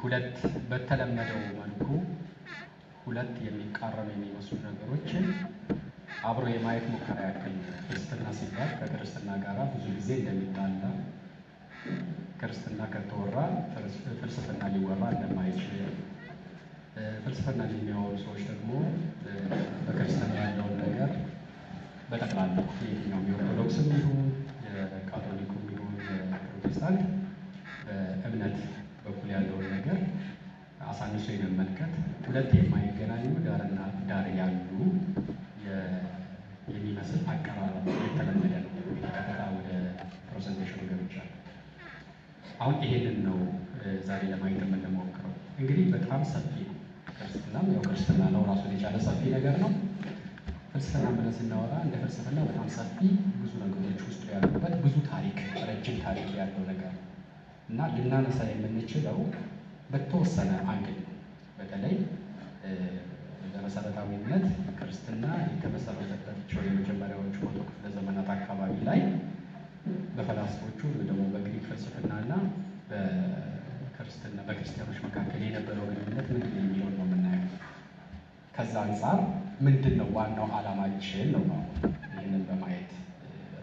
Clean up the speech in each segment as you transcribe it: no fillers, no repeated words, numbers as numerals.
ሁለት በተለመደው መልኩ ሁለት የሚቃረኑ የሚመስሉ ነገሮችን አብሮ የማየት ሙከራ ያክል ክርስትና ሲባል ከክርስትና ጋር ብዙ ጊዜ እንደሚጣላ ክርስትና ከተወራ ፍልስፍና ሊወራ እንደማይችል ፍልስፍና የሚያወሩ ሰዎች ደግሞ በክርስትና ያለውን ነገር በጠቅላላ የትኛውም የኦርቶዶክስም ይሁን የካቶሊኩም ይሁን የፕሮቴስታንት እምነት በኩል ያለውን ነገር አሳንሶ የመመልከት ሁለት የማይገናኙ ዳርና ዳር ያሉ የሚመስል አቀራረብ የተለመደ ነው። ቀጥታ ወደ ፕሬዘንቴሽኑ ገብቻለሁ። አሁን ይሄንን ነው ዛሬ ለማየት የምንሞክረው። እንግዲህ በጣም ሰፊ ነው ክርስትናም፣ ያው ክርስትና ነው ራሱን የቻለ ሰፊ ነገር ነው። ፍልስፍና ብለን ስናወራ እንደ ፍልስፍና በጣም ሰፊ ብዙ ነገሮች ውስጡ ያሉበት ብዙ ታሪክ፣ ረጅም ታሪክ ያለው ነገር ነው እና ልናነሳ የምንችለው በተወሰነ አንግል ነው። በተለይ በመሰረታዊነት ክርስትና የተመሰረተባቸው የመጀመሪያዎቹ መቶ ክፍለ ዘመናት አካባቢ ላይ በፈላስፎቹ ደግሞ በግሪክ ፍልስፍናና በክርስቲያኖች መካከል የነበረው ግንኙነት ምንድን ነው የሚለውን ነው የምናየው። ከዛ አንጻር ምንድን ነው ዋናው ዓላማችን ነው። ይህንን በማየት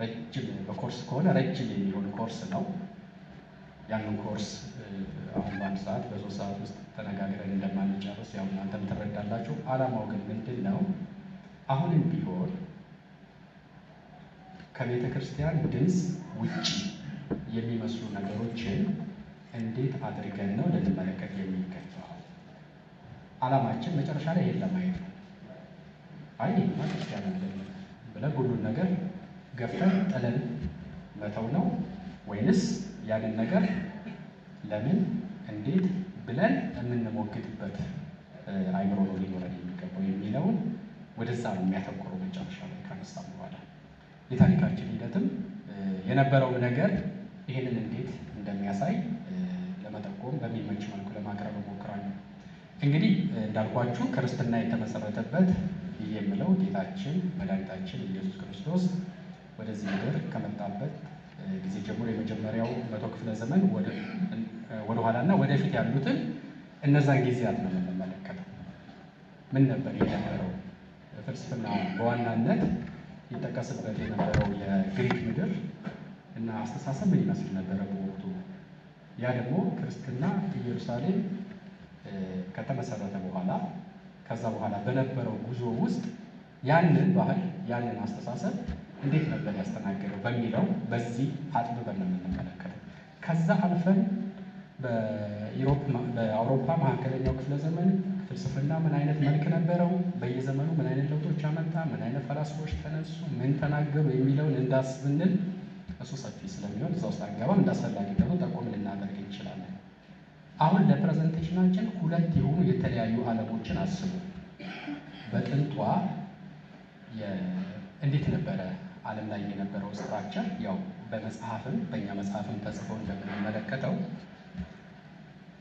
ረጅም በኮርስ ከሆነ ረጅም የሚሆን ኮርስ ነው። ያንን ኮርስ አሁን በአንድ ሰዓት በ3 ሰዓት ውስጥ ተነጋግረን እንደማንጨርስ ያው እናንተም ትረዳላችሁ። ዓላማው ግን ምንድን ነው? አሁንም ቢሆን ከቤተ ክርስቲያን ድምፅ ውጭ የሚመስሉ ነገሮችን እንዴት አድርገን ነው ልንመለከት የሚገባው? ዓላማችን መጨረሻ ላይ ይሄን ለማየት ነው። አይ ይሄማ ክርስቲያን አይደለም ብለን ሁሉን ነገር ገፍተን ጥለን መተው ነው ወይንስ ያንን ነገር ለምን እንዴት ብለን የምንሞግትበት አይምሮ ነው ሊኖረን የሚገባው የሚለውን ወደዛ ነው የሚያተኩረው። መጨረሻ ላይ ካነሳም በኋላ የታሪካችን ሂደትም የነበረው ነገር ይሄንን እንዴት እንደሚያሳይ ለመጠቆም በሚመች መልኩ ለማቅረብ እሞክራለሁ። እንግዲህ እንዳልኳችሁ ክርስትና የተመሰረተበት ይህ የምለው ጌታችን መድኃኒታችን ኢየሱስ ክርስቶስ ወደዚህ ምድር ከመጣበት ጊዜ ጀምሮ የመጀመሪያው መቶ ክፍለ ዘመን ወደ ኋላና ወደፊት ያሉትን እነዛን ጊዜያት ነው የምንመለከተው። ምን ነበር የነበረው ፍልስፍና? በዋናነት ይጠቀስበት የነበረው የግሪክ ምድር እና አስተሳሰብ ምን ይመስል ነበረ በወቅቱ? ያ ደግሞ ክርስትና ኢየሩሳሌም ከተመሰረተ በኋላ ከዛ በኋላ በነበረው ጉዞ ውስጥ ያንን ባህል ያንን አስተሳሰብ እንዴት ነበር ያስተናገደው በሚለው በዚህ አጥብበን ነው የምንመለከተው። ከዛ አልፈን በአውሮፓ መካከለኛው ክፍለ ዘመን ፍልስፍና ምን አይነት መልክ ነበረው፣ በየዘመኑ ምን አይነት ለውጦች አመጣ፣ ምን አይነት ፈላስፎች ተነሱ፣ ምን ተናገሩ የሚለውን እንዳስብንል እሱ ሰፊ ስለሚሆን እዛ ውስጥ አንገባም። እንዳስፈላጊነቱ ጠቆም ልናደርግ እንችላለን። አሁን ለፕሬዘንቴሽናችን ሁለት የሆኑ የተለያዩ ዓለሞችን አስቡ። በጥንቷ እንዴት ነበረ ዓለም ላይ የነበረው ስትራክቸር? ያው በመጽሐፍም በእኛ መጽሐፍም ተጽፎ እንደምንመለከተው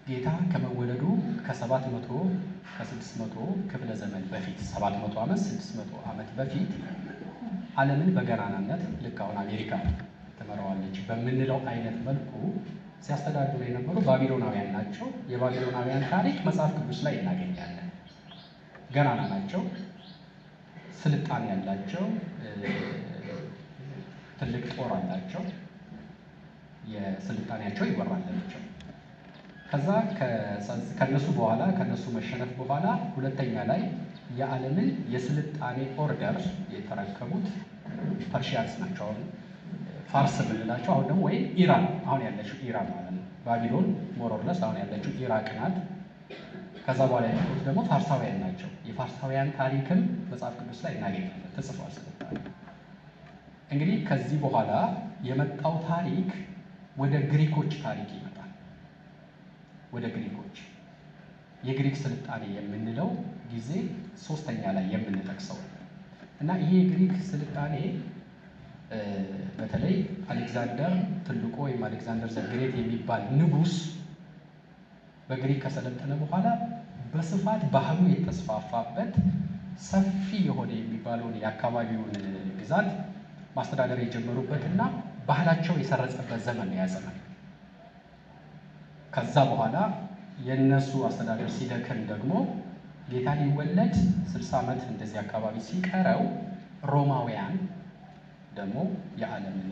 ጌታ ከመወለዱ ከ700 ከ600 ክፍለ ዘመን በፊት 700 ዓመት 600 ዓመት በፊት ዓለምን በገናናነት ልክ አሁን አሜሪካ ትመራዋለች በምንለው አይነት መልኩ ሲያስተዳድሩ የነበሩ ባቢሎናውያን ናቸው። የባቢሎናውያን ታሪክ መጽሐፍ ቅዱስ ላይ እናገኛለን። ገናና ናቸው፣ ስልጣኔ ያላቸው፣ ትልቅ ጦር አላቸው፣ የስልጣኔያቸው ይወራላቸው። ከዛ ከነሱ በኋላ ከነሱ መሸነፍ በኋላ ሁለተኛ ላይ የዓለምን የስልጣኔ ኦርደር የተረከቡት ፐርሺያንስ ናቸው። አሁን ፋርስ የምንላቸው አሁን ደግሞ ወይም ኢራን አሁን ያለችው ኢራን ማለት ነው። ባቢሎን ሞሮርለስ አሁን ያለችው ኢራቅ ናት። ከዛ በኋላ ያሉት ደግሞ ፋርሳውያን ናቸው። የፋርሳውያን ታሪክም መጽሐፍ ቅዱስ ላይ እናገኛለን፣ ተጽፏል። ስልጣኔ እንግዲህ ከዚህ በኋላ የመጣው ታሪክ ወደ ግሪኮች ታሪክ ይመጣል። ወደ ግሪኮች የግሪክ ስልጣኔ የምንለው ጊዜ ሶስተኛ ላይ የምንጠቅሰው እና ይሄ የግሪክ ስልጣኔ በተለይ አሌክዛንደር ትልቁ ወይም አሌክዛንደር ዘግሬት የሚባል ንጉሥ በግሪክ ከሰለጠነ በኋላ በስፋት ባህሉ የተስፋፋበት ሰፊ የሆነ የሚባለውን የአካባቢውን ግዛት ማስተዳደር የጀመሩበትና ባህላቸው የሰረጸበት ዘመን ነው ያዘመን። ከዛ በኋላ የነሱ አስተዳደር ሲደክም ደግሞ ጌታ ሊወለድ 60 ዓመት እንደዚህ አካባቢ ሲቀረው ሮማውያን ደግሞ የዓለምን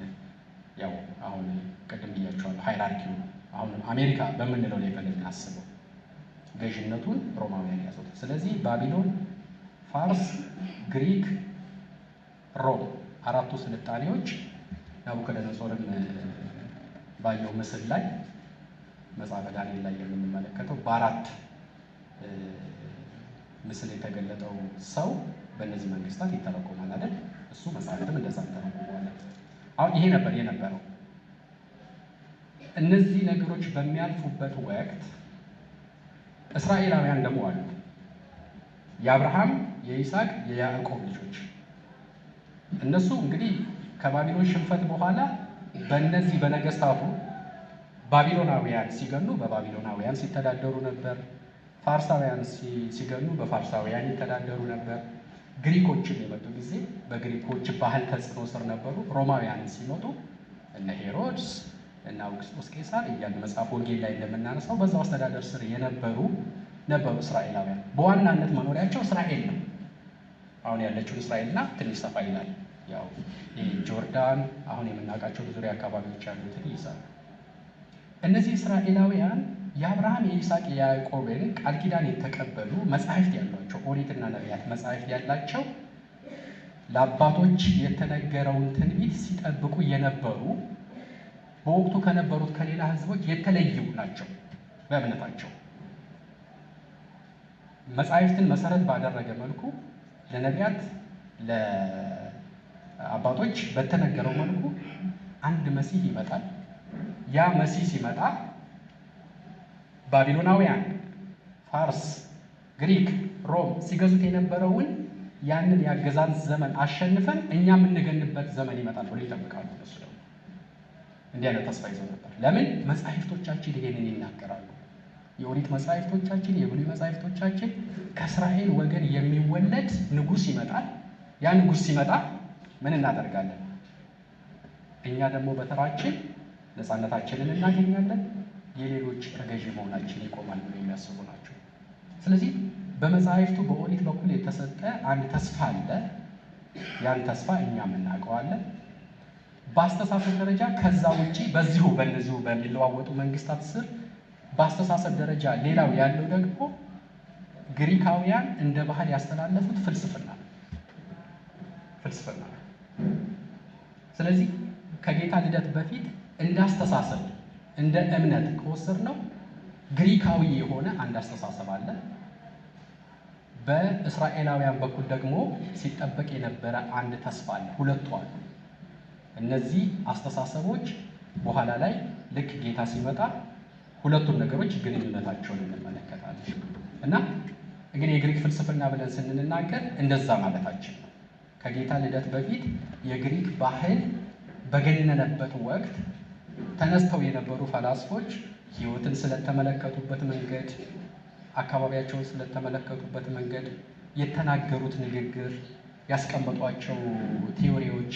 ያው አሁን ቅድም ብያቸዋለሁ ሃይራርኪው አሁን አሜሪካ በምንለው ሌቭል እናስበው ገዥነቱን ሮማውያን ያዙት። ስለዚህ ባቢሎን፣ ፋርስ፣ ግሪክ፣ ሮም አራቱ ስልጣኔዎች ናቡከደነጾርን ባየው ምስል ላይ መጽሐፈ ዳንኤል ላይ የምንመለከተው በአራት ምስል የተገለጠው ሰው በእነዚህ መንግስታት ይተረጎማል አይደል? እሱ መጽሐፍትም እንደዛ ተረጎሟል። አሁን ይሄ ነበር የነበረው። እነዚህ ነገሮች በሚያልፉበት ወቅት እስራኤላውያን ደግሞ አሉ። የአብርሃም፣ የይስሐቅ፣ የያዕቆብ ልጆች እነሱ እንግዲህ ከባቢሎን ሽንፈት በኋላ በእነዚህ በነገስታቱ ባቢሎናውያን ሲገኑ በባቢሎናውያን ሲተዳደሩ ነበር። ፋርሳውያን ሲገኑ በፋርሳውያን ይተዳደሩ ነበር። ግሪኮችም የመጡ ጊዜ በግሪኮች ባህል ተጽዕኖ ስር ነበሩ። ሮማውያንን ሲመጡ እነ ሄሮድስ እና አውግስጦስ ቄሳር እያለ መጽሐፍ ወንጌል ላይ እንደምናነሳው በዛው አስተዳደር ስር የነበሩ እስራኤላውያን። በዋናነት መኖሪያቸው እስራኤል ነው። አሁን ያለችውን እስራኤልና ትንሽ ሰፋ ይላል። ያው ጆርዳን አሁን የምናውቃቸው ዙሪያ አካባቢዎች ያሉትን ይይዛሉ። እነዚህ እስራኤላውያን የአብርሃም፣ የይስሐቅ፣ የያዕቆብን ቃል ኪዳን የተቀበሉ መጻሕፍት ያሏቸው ኦሪትና ነቢያት መጻሕፍት ያላቸው ለአባቶች የተነገረውን ትንቢት ሲጠብቁ የነበሩ በወቅቱ ከነበሩት ከሌላ ሕዝቦች የተለዩ ናቸው። በእምነታቸው መጻሕፍትን መሰረት ባደረገ መልኩ ለነቢያት ለአባቶች በተነገረው መልኩ አንድ መሲህ ይመጣል። ያ መሲህ ሲመጣ ባቢሎናውያን፣ ፋርስ፣ ግሪክ፣ ሮም ሲገዙት የነበረውን ያንን የአገዛዝ ዘመን አሸንፈን እኛ የምንገንበት ዘመን ይመጣል ብሎ ይጠብቃሉ። እነሱ ደግሞ እንዲህ አይነት ተስፋ ይዘው ነበር። ለምን? መጻሕፍቶቻችን ይሄንን ይናገራሉ። የኦሪት መጻሕፍቶቻችን፣ የብሉይ መጻሕፍቶቻችን ከእስራኤል ወገን የሚወለድ ንጉሥ ይመጣል። ያ ንጉሥ ሲመጣ ምን እናደርጋለን? እኛ ደግሞ በተራችን ነፃነታችንን እናገኛለን፣ የሌሎች ተገዢ መሆናችን ይቆማል ብለው የሚያስቡ ናቸው። ስለዚህ በመጻሕፍቱ በኦሪት በኩል የተሰጠ አንድ ተስፋ አለ። ያን ተስፋ እኛም እናውቀዋለን። በአስተሳሰብ ደረጃ ከዛ ውጪ በእነዚሁ በሚለዋወጡ መንግስታት ስር በአስተሳሰብ ደረጃ ሌላው ያለው ደግሞ ግሪካውያን እንደ ባህል ያስተላለፉት ፍልስፍና ነው። ስለዚህ ከጌታ ልደት በፊት እንደ አስተሳሰብ እንደ እምነት ከወሰድነው ግሪካዊ የሆነ አንድ አስተሳሰብ አለ። በእስራኤላውያን በኩል ደግሞ ሲጠበቅ የነበረ አንድ ተስፋ አለ። ሁለቱ አሉ። እነዚህ አስተሳሰቦች በኋላ ላይ ልክ ጌታ ሲመጣ ሁለቱን ነገሮች ግንኙነታቸውን እንመለከታለን። እና እንግዲህ የግሪክ ፍልስፍና ብለን ስንናገር እንደዛ ማለታችን ነው። ከጌታ ልደት በፊት የግሪክ ባህል በገነነበት ወቅት ተነስተው የነበሩ ፈላስፎች ሕይወትን ስለተመለከቱበት መንገድ፣ አካባቢያቸውን ስለተመለከቱበት መንገድ፣ የተናገሩት ንግግር፣ ያስቀመጧቸው ቲዎሪዎች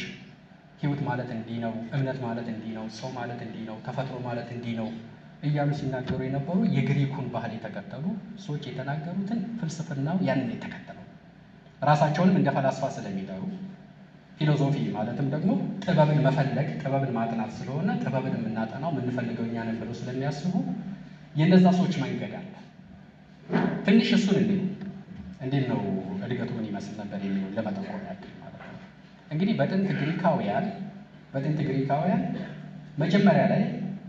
ሕይወት ማለት እንዲህ ነው፣ እምነት ማለት እንዲህ ነው፣ ሰው ማለት እንዲህ ነው፣ ተፈጥሮ ማለት እንዲህ ነው እያሉ ሲናገሩ የነበሩ የግሪኩን ባህል የተከተሉ ሰዎች የተናገሩትን ፍልስፍናው ያንን የተከተለው ራሳቸውንም እንደ ፈላስፋ ስለሚጠሩ ፊሎዞፊ ማለትም ደግሞ ጥበብን መፈለግ ጥበብን ማጥናት ስለሆነ ጥበብን የምናጠናው የምንፈልገው እኛ ነን ብለው ስለሚያስቡ የነዛ ሰዎች መንገድ አለ። ትንሽ እሱን እንዴት ነው እድገቱ ምን ይመስል ነበር የሚሆን ለመጠቆም ያክል ማለት ነው። እንግዲህ በጥንት ግሪካውያን መጀመሪያ ላይ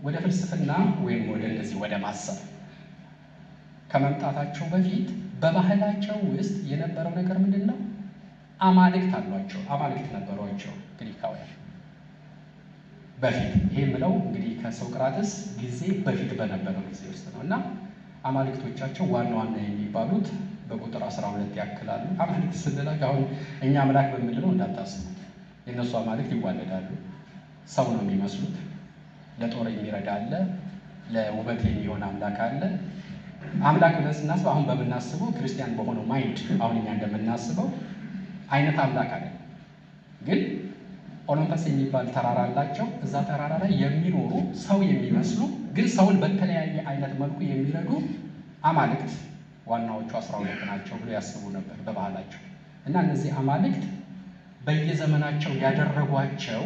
ወደ ፍልስፍና ወይም ወደ እንደዚህ ወደ ማሰብ ከመምጣታቸው በፊት በባህላቸው ውስጥ የነበረው ነገር ምንድን ነው? አማልክት አሏቸው። አማልክት ነበሯቸው ግሪካውያን በፊት። ይሄ የምለው እንግዲህ ከሶቅራጥስ ጊዜ በፊት በነበረው ጊዜ ውስጥ ነው። እና አማልክቶቻቸው ዋና ዋና የሚባሉት በቁጥር 12 ያክላሉ። አማልክት ስንላቸው አሁን እኛ አምላክ በምንለው እንዳታስቡት። የእነሱ አማልክት ይዋለዳሉ። ሰው ነው የሚመስሉት። ለጦር የሚረዳ አለ፣ ለውበት የሚሆን አምላክ አለ። አምላክ ብለን ስናስብ አሁን በምናስበው ክርስቲያን በሆነው ማይንድ አሁን እኛ እንደምናስበው አይነት አምላክ አለ። ግን ኦሎምፐስ የሚባል ተራራ አላቸው። እዛ ተራራ ላይ የሚኖሩ ሰው የሚመስሉ ግን ሰውን በተለያየ አይነት መልኩ የሚረዱ አማልክት ዋናዎቹ 12 ናቸው ብሎ ያስቡ ነበር በባህላቸው። እና እነዚህ አማልክት በየዘመናቸው ያደረጓቸው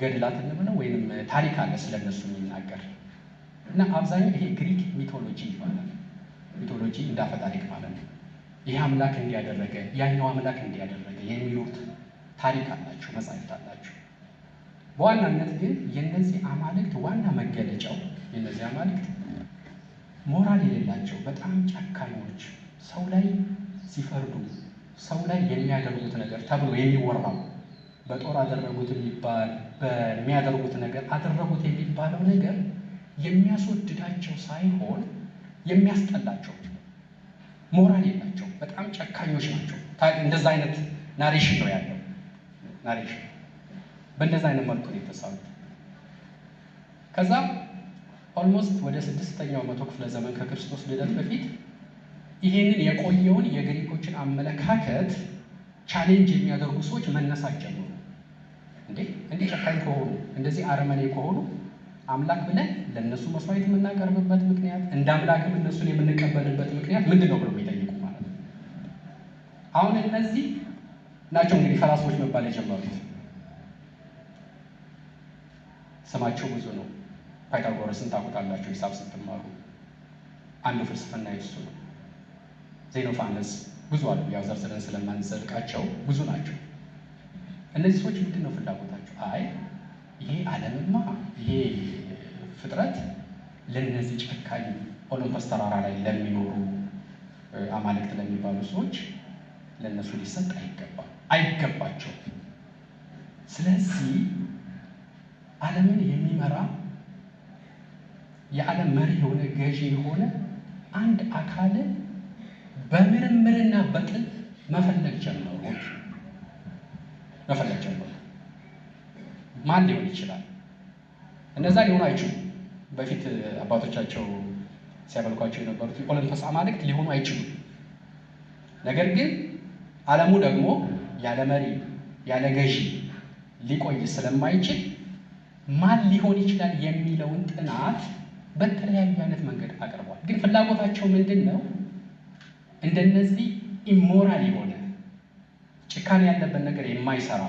ገድላት ነው ወይንም ታሪክ አለ ስለነሱ የሚናገር እና አብዛኛው ይሄ ግሪክ ሚቶሎጂ ይባላል። ሚቶሎጂ እንዳፈ ታሪክ ማለት ነው። ይህ አምላክ እንዲያደረገ ያኛው አምላክ እንዲያደረገ የሚሉት ታሪክ አላቸው፣ መጻሕፍት አላቸው። በዋናነት ግን የነዚህ አማልክት ዋና መገለጫው የነዚህ አማልክት ሞራል የሌላቸው በጣም ጨካኞች፣ ሰው ላይ ሲፈርዱ ሰው ላይ የሚያደርጉት ነገር ተብሎ የሚወራው በጦር አደረጉት የሚባል በሚያደርጉት ነገር አደረጉት የሚባለው ነገር የሚያስወድዳቸው ሳይሆን የሚያስጠላቸው፣ ሞራል የላቸው፣ በጣም ጨካኞች ናቸው። እንደዛ አይነት ናሬሽን ነው ያለው። ናሬሽን በእንደዛ አይነት መልኩ ነው የተሳሉት። ከዛ ኦልሞስት ወደ 6ኛው መቶ ክፍለ ዘመን ከክርስቶስ ልደት በፊት ይሄንን የቆየውን የግሪኮችን አመለካከት ቻሌንጅ የሚያደርጉ ሰዎች መነሳት ጀመሩ። እንዴ ጨካኝ ከሆኑ እንደዚህ አረመኔ ከሆኑ አምላክ ብለን ለእነሱ መስዋዕት የምናቀርብበት ምክንያት እንደ አምላክም እነሱን የምንቀበልበት ምክንያት ምንድን ነው ብሎ የሚጠይቁ ማለት ነው። አሁን እነዚህ ናቸው እንግዲህ ፈላስፎች መባል የጀመሩት። ስማቸው ብዙ ነው። ፓይታጎረስን ታውቁታላችሁ ሂሳብ ስትማሩ። አንዱ ፍልስፍና የሱ ነው። ዜኖፋነስ ብዙ አሉ። ያው ዘርዝረን ስለማንዘልቃቸው ብዙ ናቸው። እነዚህ ሰዎች ምንድን ነው ፍላጎታቸው? አይ ይሄ ዓለምማ ይሄ ፍጥረት ለነዚህ ጨካኝ ኦሎምፐስ ተራራ ላይ ለሚኖሩ አማልክት ለሚባሉ ሰዎች ለነሱ ሊሰጥ አይገባቸውም። ስለዚህ ዓለምን የሚመራ የዓለም መሪ የሆነ ገዢ የሆነ አንድ አካልን በምርምርና በጥልቅ መፈለግ ጀመሩ። ማን ሊሆን ይችላል? እነዛ ሊሆኑ አይችሉም። በፊት አባቶቻቸው ሲያመልኳቸው የነበሩት የኦሎምፐስ አማልክት ሊሆኑ አይችሉም። ነገር ግን ዓለሙ ደግሞ ያለ መሪ ያለ ገዢ ሊቆይ ስለማይችል ማን ሊሆን ይችላል የሚለውን ጥናት በተለያዩ አይነት መንገድ አቅርቧል። ግን ፍላጎታቸው ምንድን ነው? እንደነዚህ ኢሞራል የሆነ ጭካኔ ያለበት ነገር የማይሰራ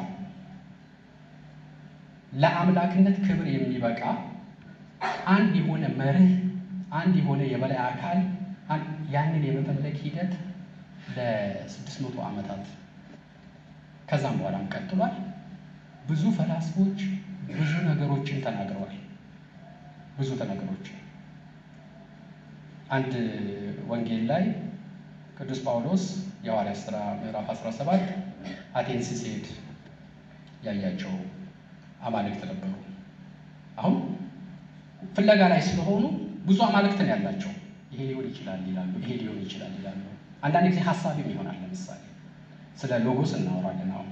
ለአምላክነት ክብር የሚበቃ አንድ የሆነ መርህ፣ አንድ የሆነ የበላይ አካል ያንን የመፈለግ ሂደት ለ600 ዓመታት ከዛም በኋላም ቀጥሏል። ብዙ ፈላስፎች ብዙ ነገሮችን ተናግረዋል። አንድ ወንጌል ላይ ቅዱስ ጳውሎስ የሐዋርያት ሥራ ምዕራፍ 17 አቴንስ ሲሄድ ያያቸው አማልክት ነበሩ። አሁን ፍለጋ ላይ ስለሆኑ ብዙ አማልክትን ያላቸው ይሄ ሊሆን ይችላል ይላሉ፣ ይሄ ሊሆን ይችላል ይላሉ። አንዳንድ ጊዜ ሀሳብም ይሆናል። ለምሳሌ ስለ ሎጎስ እናወራለን። አሁን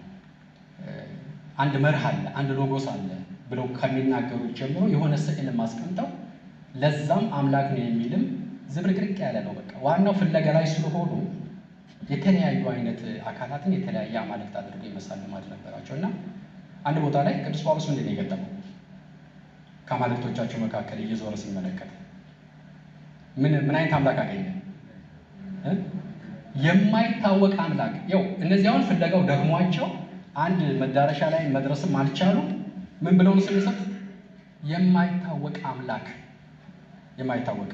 አንድ መርህ አለ፣ አንድ ሎጎስ አለ ብለው ከሚናገሩት ጀምሮ የሆነ ስዕል ማስቀምጠው ለዛም አምላክ ነው የሚልም ዝብርቅርቅ ያለ ነው። በቃ ዋናው ፍለጋ ላይ ስለሆኑ የተለያዩ አይነት አካላትን የተለያየ አማልክት አድርገው የመሳለማት ነበራቸው እና አንድ ቦታ ላይ ቅዱስ ጳውሎስ ምንድን ነው የገጠመው? ከአማልክቶቻቸው መካከል እየዞረ ሲመለከት ምን አይነት አምላክ አገኘ? የማይታወቅ አምላክ። ያው እነዚያውን ፍለጋው ደግሟቸው አንድ መዳረሻ ላይ መድረስም አልቻሉ። ምን ብለው ስለሰጥ የማይታወቅ አምላክ። የማይታወቅ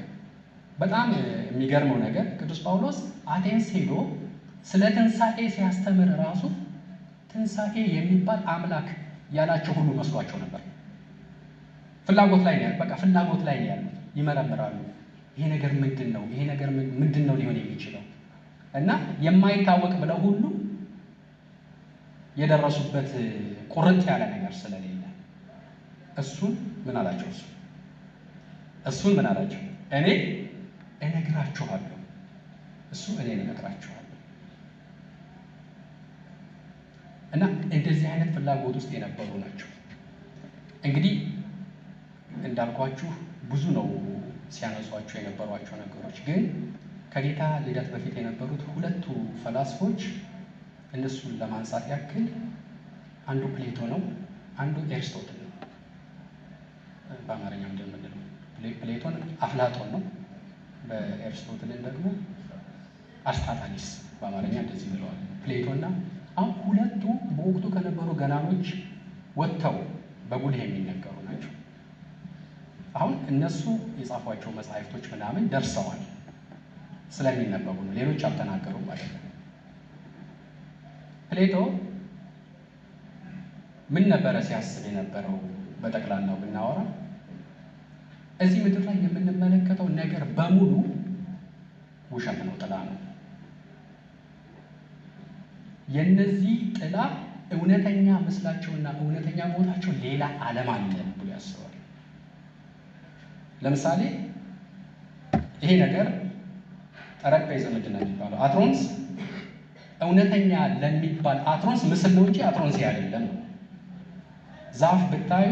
በጣም የሚገርመው ነገር ቅዱስ ጳውሎስ አቴንስ ሄዶ ስለ ትንሣኤ ሲያስተምር ራሱ ትንሣኤ የሚባል አምላክ ያላቸው ሁሉ መስሏቸው ነበር። ፍላጎት ላይ ነው ያሉት። በቃ ፍላጎት ላይ ነው ያሉት። ይመረምራሉ። ይሄ ነገር ምንድን ነው? ይሄ ነገር ምንድን ነው ሊሆን የሚችለው? እና የማይታወቅ ብለው ሁሉ የደረሱበት ቁርጥ ያለ ነገር ስለሌለ እሱን ምን አላቸው? እሱን ምን አላቸው? እኔ እነግራችኋለሁ። እኔ እነግራችኋለሁ። እና እንደዚህ አይነት ፍላጎት ውስጥ የነበሩ ናቸው። እንግዲህ እንዳልኳችሁ ብዙ ነው ሲያነሷቸው የነበሯቸው ነገሮች። ግን ከጌታ ልደት በፊት የነበሩት ሁለቱ ፈላስፎች እነሱን ለማንሳት ያክል አንዱ ፕሌቶ ነው፣ አንዱ ኤርስቶትል ነው። በአማርኛ እንደምንለው ፕሌቶን አፍላጦን ነው፣ በኤርስቶትልን ደግሞ አርስጣጣሊስ በአማርኛ እንደዚህ ብለዋል። ፕሌቶና አሁን ሁለቱ በወቅቱ ከነበሩ ገናኖች ወጥተው በጉልህ የሚነገሩ ናቸው። አሁን እነሱ የጻፏቸው መጽሐፍቶች ምናምን ደርሰዋል ስለሚነበቡ ነው። ሌሎች አልተናገሩም ማለት ነው። ፕሌቶ ምን ነበረ ሲያስብ የነበረው? በጠቅላላው ብናወራ እዚህ ምድር ላይ የምንመለከተው ነገር በሙሉ ውሸት ነው፣ ጥላ ነው። የነዚህ ጥላ እውነተኛ ምስላቸውና እውነተኛ ቦታቸው ሌላ ዓለም አለ ብሎ ያስባል። ለምሳሌ ይሄ ነገር ጠረጴዛ ምንድን ነው የሚባለው? አትሮንስ እውነተኛ ለሚባል አትሮንስ ምስል ነው እንጂ አትሮንስ አይደለም። ዛፍ ብታዩ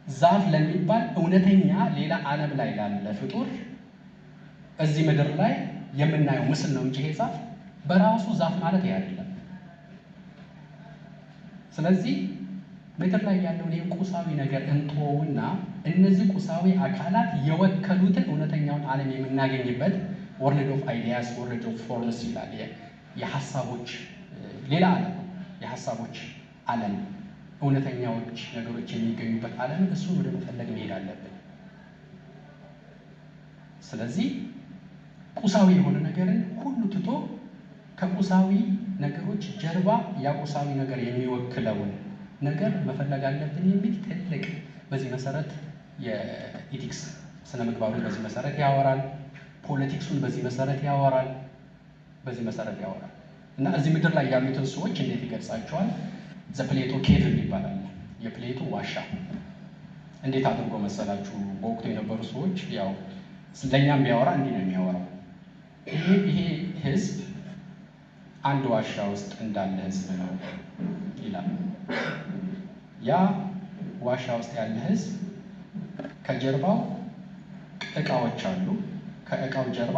ዛፍ ለሚባል እውነተኛ ሌላ ዓለም ላይ ላለ ፍጡር እዚህ ምድር ላይ የምናየው ምስል ነው እንጂ ይሄ ዛፍ በራሱ ዛፍ ማለት ይሄ አይደለም። ስለዚህ ምድር ላይ ያለውን ይሄ ቁሳዊ ነገር እንተወውና እነዚህ ቁሳዊ አካላት የወከሉትን እውነተኛውን ዓለም የምናገኝበት ወርልድ ኦፍ አይዲያስ ወርልድ ኦፍ ፎርምስ ይላል። የሀሳቦች ሌላ ዓለም፣ የሀሳቦች ዓለም፣ እውነተኛዎች ነገሮች የሚገኙበት ዓለም፣ እሱን ወደ መፈለግ መሄድ አለብን። ስለዚህ ቁሳዊ የሆነ ነገርን ሁሉ ትቶ ከቁሳዊ ነገሮች ጀርባ ያ ቁሳዊ ነገር የሚወክለውን ነገር መፈለግ አለብን የሚል ትልቅ፣ በዚህ መሰረት የኢቲክስ ስነ ምግባሩን በዚህ መሰረት ያወራል። ፖለቲክሱን በዚህ መሰረት ያወራል። በዚህ መሰረት ያወራል እና እዚህ ምድር ላይ ያሉትን ሰዎች እንዴት ይገልጻቸዋል? ዘፕሌቶ ኬቭ ይባላል። የፕሌቶ ዋሻ እንዴት አድርጎ መሰላችሁ? በወቅቱ የነበሩ ሰዎች ያው ለኛም ቢያወራ እንዲህ ነው የሚያወራው። ይሄ ህዝብ አንድ ዋሻ ውስጥ እንዳለ ህዝብ ነው ይላል። ያ ዋሻ ውስጥ ያለ ህዝብ ከጀርባው እቃዎች አሉ። ከእቃው ጀርባ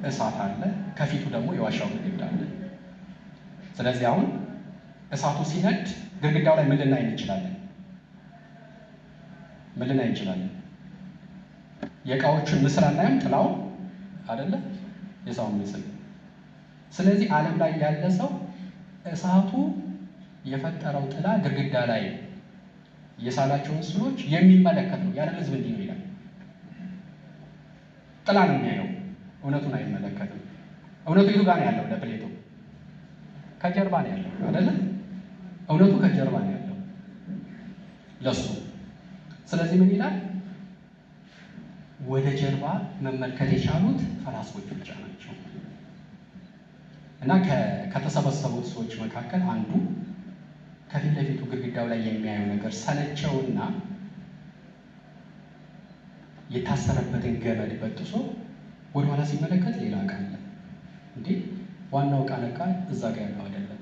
እሳት አለ። ከፊቱ ደግሞ የዋሻው ግድግዳ አለ። ስለዚህ አሁን እሳቱ ሲነድ ግድግዳው ላይ ምን ልናይ እንችላለን? ምን ልናይ እንችላለን? የእቃዎቹን ምስል አናይም፣ ጥላውን አይደለ? የሰውን ምስል። ስለዚህ ዓለም ላይ ያለ ሰው እሳቱ የፈጠረው ጥላ ግድግዳ ላይ የሳላቸውን ምስሎች የሚመለከት ነው። የዓለም ህዝብ እንዲህ ነው ይላል። ጥላ ነው የሚያየው፣ እውነቱን አይመለከትም። እውነቱ የቱ ጋር ነው ያለው? ለፕሌቶ ከጀርባ ነው ያለው አይደለ? እውነቱ ከጀርባ ነው ያለው ለሱ። ስለዚህ ምን ይላል? ወደ ጀርባ መመልከት የቻሉት ፈላስፎች ብቻ ናቸው። እና ከተሰበሰቡት ሰዎች መካከል አንዱ ከፊት ለፊቱ ግድግዳው ላይ የሚያየው ነገር ሰለቸውና የታሰረበትን ገመድ በጥሶ ወደ ኋላ ሲመለከት ሌላ ዕቃ አለ። እንዴ ዋናው ዕቃ ነካ እዛ ጋር ያለው አይደለም።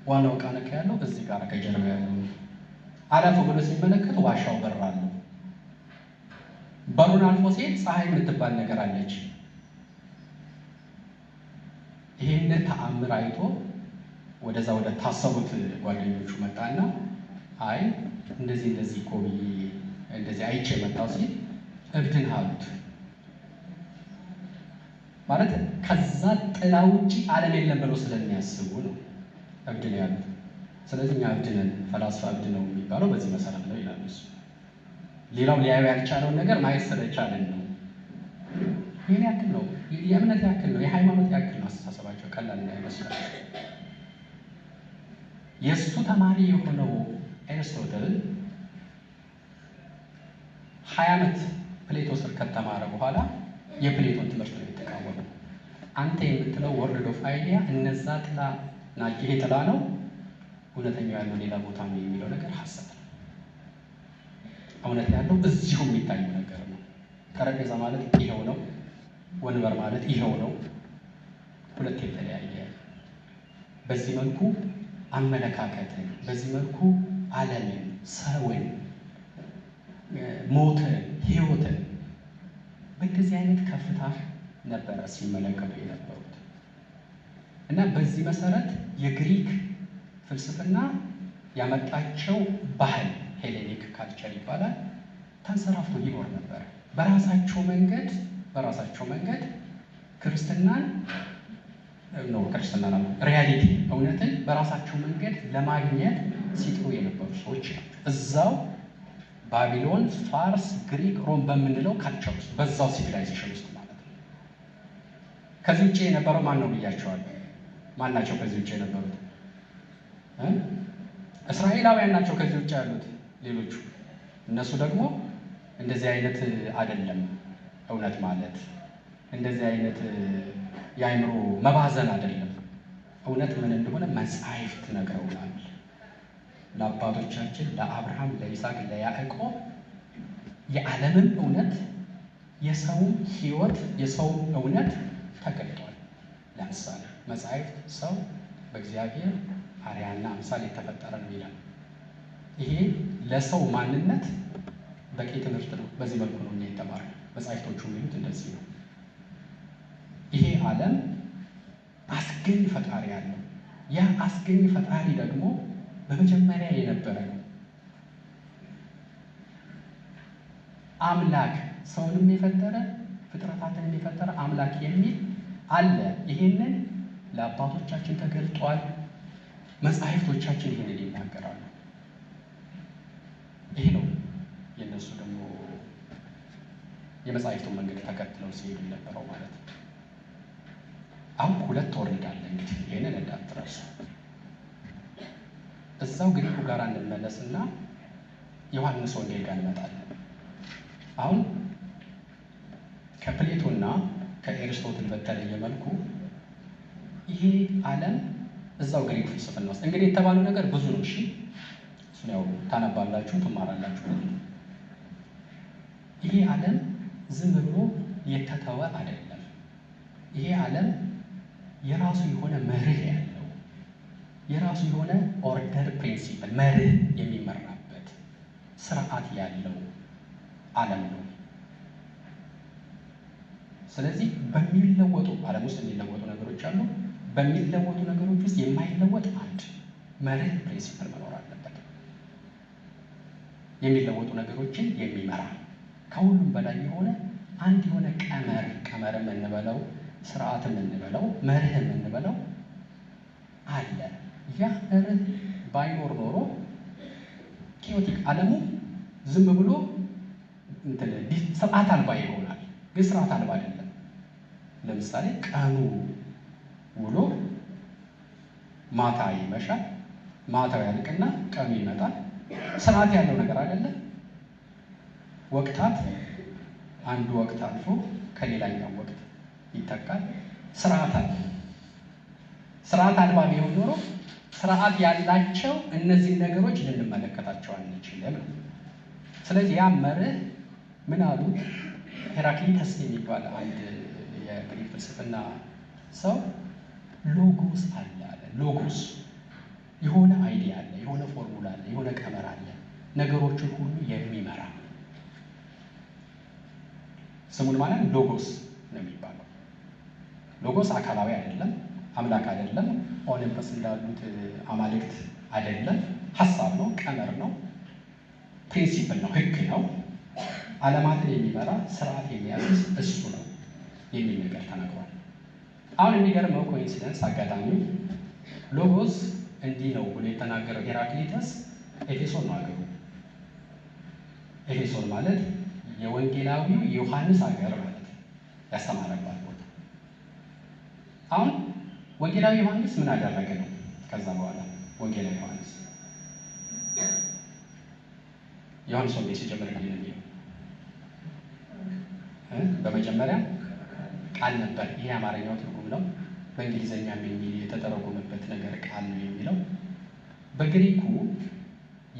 ዋናው ዕቃ ነካ ያለው እዚህ ጋር ከጀርባ ያለው ነው። አለፍ ብሎ ሲመለከት ዋሻው በር አለው። በሩን አልፎ ሲሄድ ፀሐይ የምትባል ነገር አለች። ይሄንን ተአምር አይቶ ወደዛ ወደ ታሰቡት ጓደኞቹ መጣና አይ እንደዚህ እኮ ብዬ እንደዚህ አይቼ መጣው ሲል እብድን አሉት። ማለት ከዛ ጥላ ውጪ ዓለም የለም ብለው ስለሚያስቡ ነው እብድን ያሉት። ስለዚህ እኛ እብድነን፣ ፈላስፋ እብድ ነው የሚባለው በዚህ መሰረት ነው ይላሉ እሱ። ሌላው ሊያዩ ያልቻለውን ነገር ማየት ስለቻለን ነው። ይሄን ያክል ነው፣ የእምነት ያክል ነው፣ የሃይማኖት ያክል ነው አስተሳሰባቸው። ቀላል እንዳይመስላል። የእሱ ተማሪ የሆነው ኤርስቶትል 20 ዓመት ፕሌቶ ስር ከተማረ በኋላ የፕሌቶን ትምህርት ነው የተቃወመው። አንተ የምትለው ወርልድ ኦፍ አይዲያ እነዛ ጥላ ናቸው፣ ይሄ ጥላ ነው፣ እውነተኛው ያለው ሌላ ቦታ ነው የሚለው ነገር ሐሰት ነው። እውነት ያለው እዚሁ የሚታየው ነገር ነው። ጠረጴዛ ማለት ይሄው ነው፣ ወንበር ማለት ይሄው ነው። ሁለት የተለያየ በዚህ መልኩ አመለካከትን፣ በዚህ መልኩ ዓለምን፣ ሰውን፣ ሞትን፣ ህይወትን በእንደዚህ አይነት ከፍታ ነበረ ሲመለከቱ የነበሩት እና በዚህ መሰረት የግሪክ ፍልስፍና ያመጣቸው ባህል ሄሌኒክ ካልቸር ይባላል ተንሰራፍቶ ይኖር ነበር። በራሳቸው መንገድ በራሳቸው መንገድ ክርስትናን ሪያሊቲ እውነትን በራሳቸው መንገድ ለማግኘት ሲጥሩ የነበሩ ሰዎች ናቸው። እዛው ባቢሎን፣ ፋርስ፣ ግሪክ፣ ሮም በምንለው ካልቸር ውስጥ በዛው ሲቪላይዜሽን ውስጥ ማለት ነው። ከዚህ ውጭ የነበረው ማን ነው ብያቸዋለሁ። ማን ናቸው ከዚህ ውጭ የነበሩት? እስራኤላውያን ናቸው ከዚህ ውጭ ያሉት ሌሎቹ። እነሱ ደግሞ እንደዚህ አይነት አይደለም እውነት ማለት፣ እንደዚህ አይነት የአእምሮ መባዘን አይደለም። እውነት ምን እንደሆነ መጻሕፍት ነግረውናል። ለአባቶቻችን ለአብርሃም፣ ለይስሐቅ፣ ለያዕቆብ የዓለምን እውነት የሰውም ሕይወት የሰውም እውነት ተገልጧል። ለምሳሌ መጻሕፍት ሰው በእግዚአብሔር አርአያና አምሳል የተፈጠረ ነው ይላል። ይሄ ለሰው ማንነት በቂ ትምህርት ነው። በዚህ መልኩ ነው እኛ የተማርነው። መጻሕፍቶቹ የሚሉት እንደዚህ ነው። ይሄ ዓለም አስገኝ ፈጣሪ ያለው፣ ያ አስገኝ ፈጣሪ ደግሞ በመጀመሪያ የነበረ ነው። አምላክ ሰውንም የፈጠረ ፍጥረታትን የፈጠረ አምላክ የሚል አለ። ይሄንን ለአባቶቻችን ተገልጧል። መጻሕፍቶቻችን ይሄንን ይናገራሉ። ይሄ ነው የእነሱ ደግሞ የመጻሕፍቱን መንገድ ተከትለው ሲሄዱ የነበረው ማለት ነው። አሁን ሁለት ወርድ አለ እንግዲህ ይሄንን እንዳትረሱ። እዛው ግሪኩ ጋር እንመለስና ዮሐንስ ወንጌል ጋር እንመጣለን። አሁን ከፕሌቶና ከኤርስቶትል በተለየ መልኩ ይሄ ዓለም እዛው ግሪክ ፍልስፍና ውስጥ እንግዲህ የተባለው ነገር ብዙ ነው። እሺ እሱን ያው ታነባላችሁ፣ ትማራላችሁ። ይሄ ዓለም ዝም ብሎ የተተወ አይደለም። ይሄ ዓለም የራሱ የሆነ መርህ ያለው፣ የራሱ የሆነ ኦርደር ፕሪንሲፕል መርህ የሚመራበት ስርዓት ያለው ዓለም ነው። ስለዚህ በሚለወጡ ዓለም ውስጥ የሚለወጡ ነገሮች አሉ። በሚለወጡ ነገሮች ውስጥ የማይለወጥ አንድ መርህ ፕሪንሲፕል መኖር አለበት። የሚለወጡ ነገሮችን የሚመራ ከሁሉም በላይ የሆነ አንድ የሆነ ቀመርም እንበለው ስርዓትም እንበለው መርህም እንበለው አለ። ያ መርህ ባይኖር ኖሮ ኬዮቲክ ዓለሙ ዝም ብሎ ስርዓት አልባ ይሆናል። ግን ስርዓት አልባ አይደለም። ለምሳሌ ቀኑ ውሎ ማታ ይመሻል፣ ማታው ያልቅና ቀኑ ይመጣል። ስርዓት ያለው ነገር አይደለም። ወቅታት አንዱ ወቅት አልፎ ከሌላኛው ወቅት ይተካል። ስርዓት አለ። ስርዓት አልባ ቢሆን ኖሮ ስርዓት ያላቸው እነዚህ ነገሮች ልንመለከታቸው አንችልም። ስለዚህ ያ መርህ ምን አሉት? ሄራክሊተስ የሚባል አንድ የግሪክ ፍልስፍና ሰው ሎጎስ አለ አለ። ሎጎስ የሆነ አይዲያ አለ፣ የሆነ ፎርሙላ አለ፣ የሆነ ቀመር አለ፣ ነገሮችን ሁሉ የሚመራ ስሙን ማለት ሎጎስ ነው የሚባለው። ሎጎስ አካላዊ አይደለም፣ አምላክ አይደለም፣ ኦሊምፐስ እንዳሉት አማልክት አይደለም። ሀሳብ ነው፣ ቀመር ነው፣ ፕሪንሲፕል ነው፣ ህግ ነው። ዓለማትን የሚመራ ስርዓት የሚያስይዝ እሱ ነው የሚል ነገር ተናግሯል። አሁን የሚገርመው ኮኢንሲደንስ አጋጣሚው ሎጎስ እንዲህ ነው ብሎ የተናገረው ሄራክሊተስ ኤፌሶን ነው አገሩ። ኤፌሶን ማለት የወንጌላዊው ዮሐንስ ሀገር ማለት ያስተማረባት ቦታ። አሁን ወንጌላዊ ዮሐንስ ምን አደረገ ነው? ከዛ በኋላ ወንጌላዊ ዮሐንስ ወንጌል ሲጀምር እንዲህ ነው የሚለው፣ በመጀመሪያ ቃል ነበር። ይሄ አማርኛው ትርጉም ነው። በእንግሊዝኛ የተተረጎመበት ነገር ቃል ነው የሚለው። በግሪኩ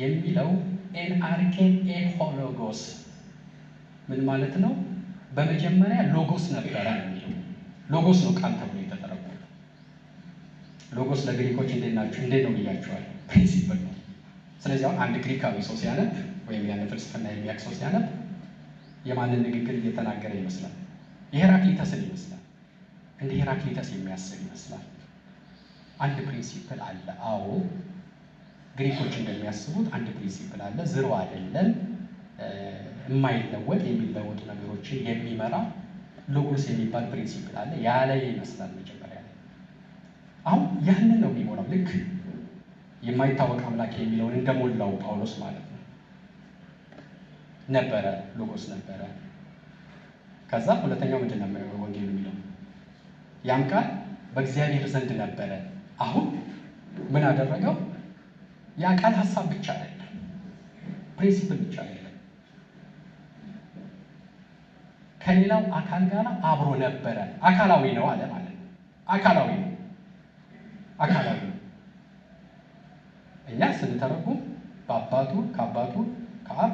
የሚለው ኤንአርኬን ኤሆሎጎስ ምን ማለት ነው? በመጀመሪያ ሎጎስ ነበረ ነው የሚለው። ሎጎስ ነው ቃል ተብሎ የተተረጎመ። ሎጎስ ለግሪኮች እንዴት ናቸው? እንዴት ነው ብያቸዋል? ፕሪንሲፕል ነው። ስለዚህ አሁን አንድ ግሪካዊ ሰው ሲያነብ ወይም ያን ፍልስፍና የሚያውቅ ሰው ሲያነብ የማንን ንግግር እየተናገረ ይመስላል? የሄራክሊተስን ይመስላል። እንደ ሄራክሊተስ የሚያስብ ይመስላል። አንድ ፕሪንሲፕል አለ። አዎ ግሪኮች እንደሚያስቡት አንድ ፕሪንሲፕል አለ። ዝሮ አይደለም፣ የማይለወጥ የሚለወጡ ነገሮችን የሚመራ ሎጎስ የሚባል ፕሪንሲፕል አለ። ያለ ይመስላል መጀመሪያ ላይ። አሁን ያንን ነው የሚሞላው። ልክ የማይታወቅ አምላክ የሚለውን እንደሞላው ጳውሎስ ማለት ነው። ነበረ፣ ሎጎስ ነበረ። ከዛ ሁለተኛው ምንድን ነው ወንጌሉ የሚለው? ያም ቃል በእግዚአብሔር ዘንድ ነበረ። አሁን ምን አደረገው? ያ ቃል ሀሳብ ብቻ አይደለም፣ ፕሪንሲፕል ብቻ አይደለም፣ ከሌላው አካል ጋር አብሮ ነበረ። አካላዊ ነው አለ ማለት ነው። አካላዊ ነው፣ አካላዊ ነው። እኛ ስንተረጉም በአባቱ ከአባቱ ከአብ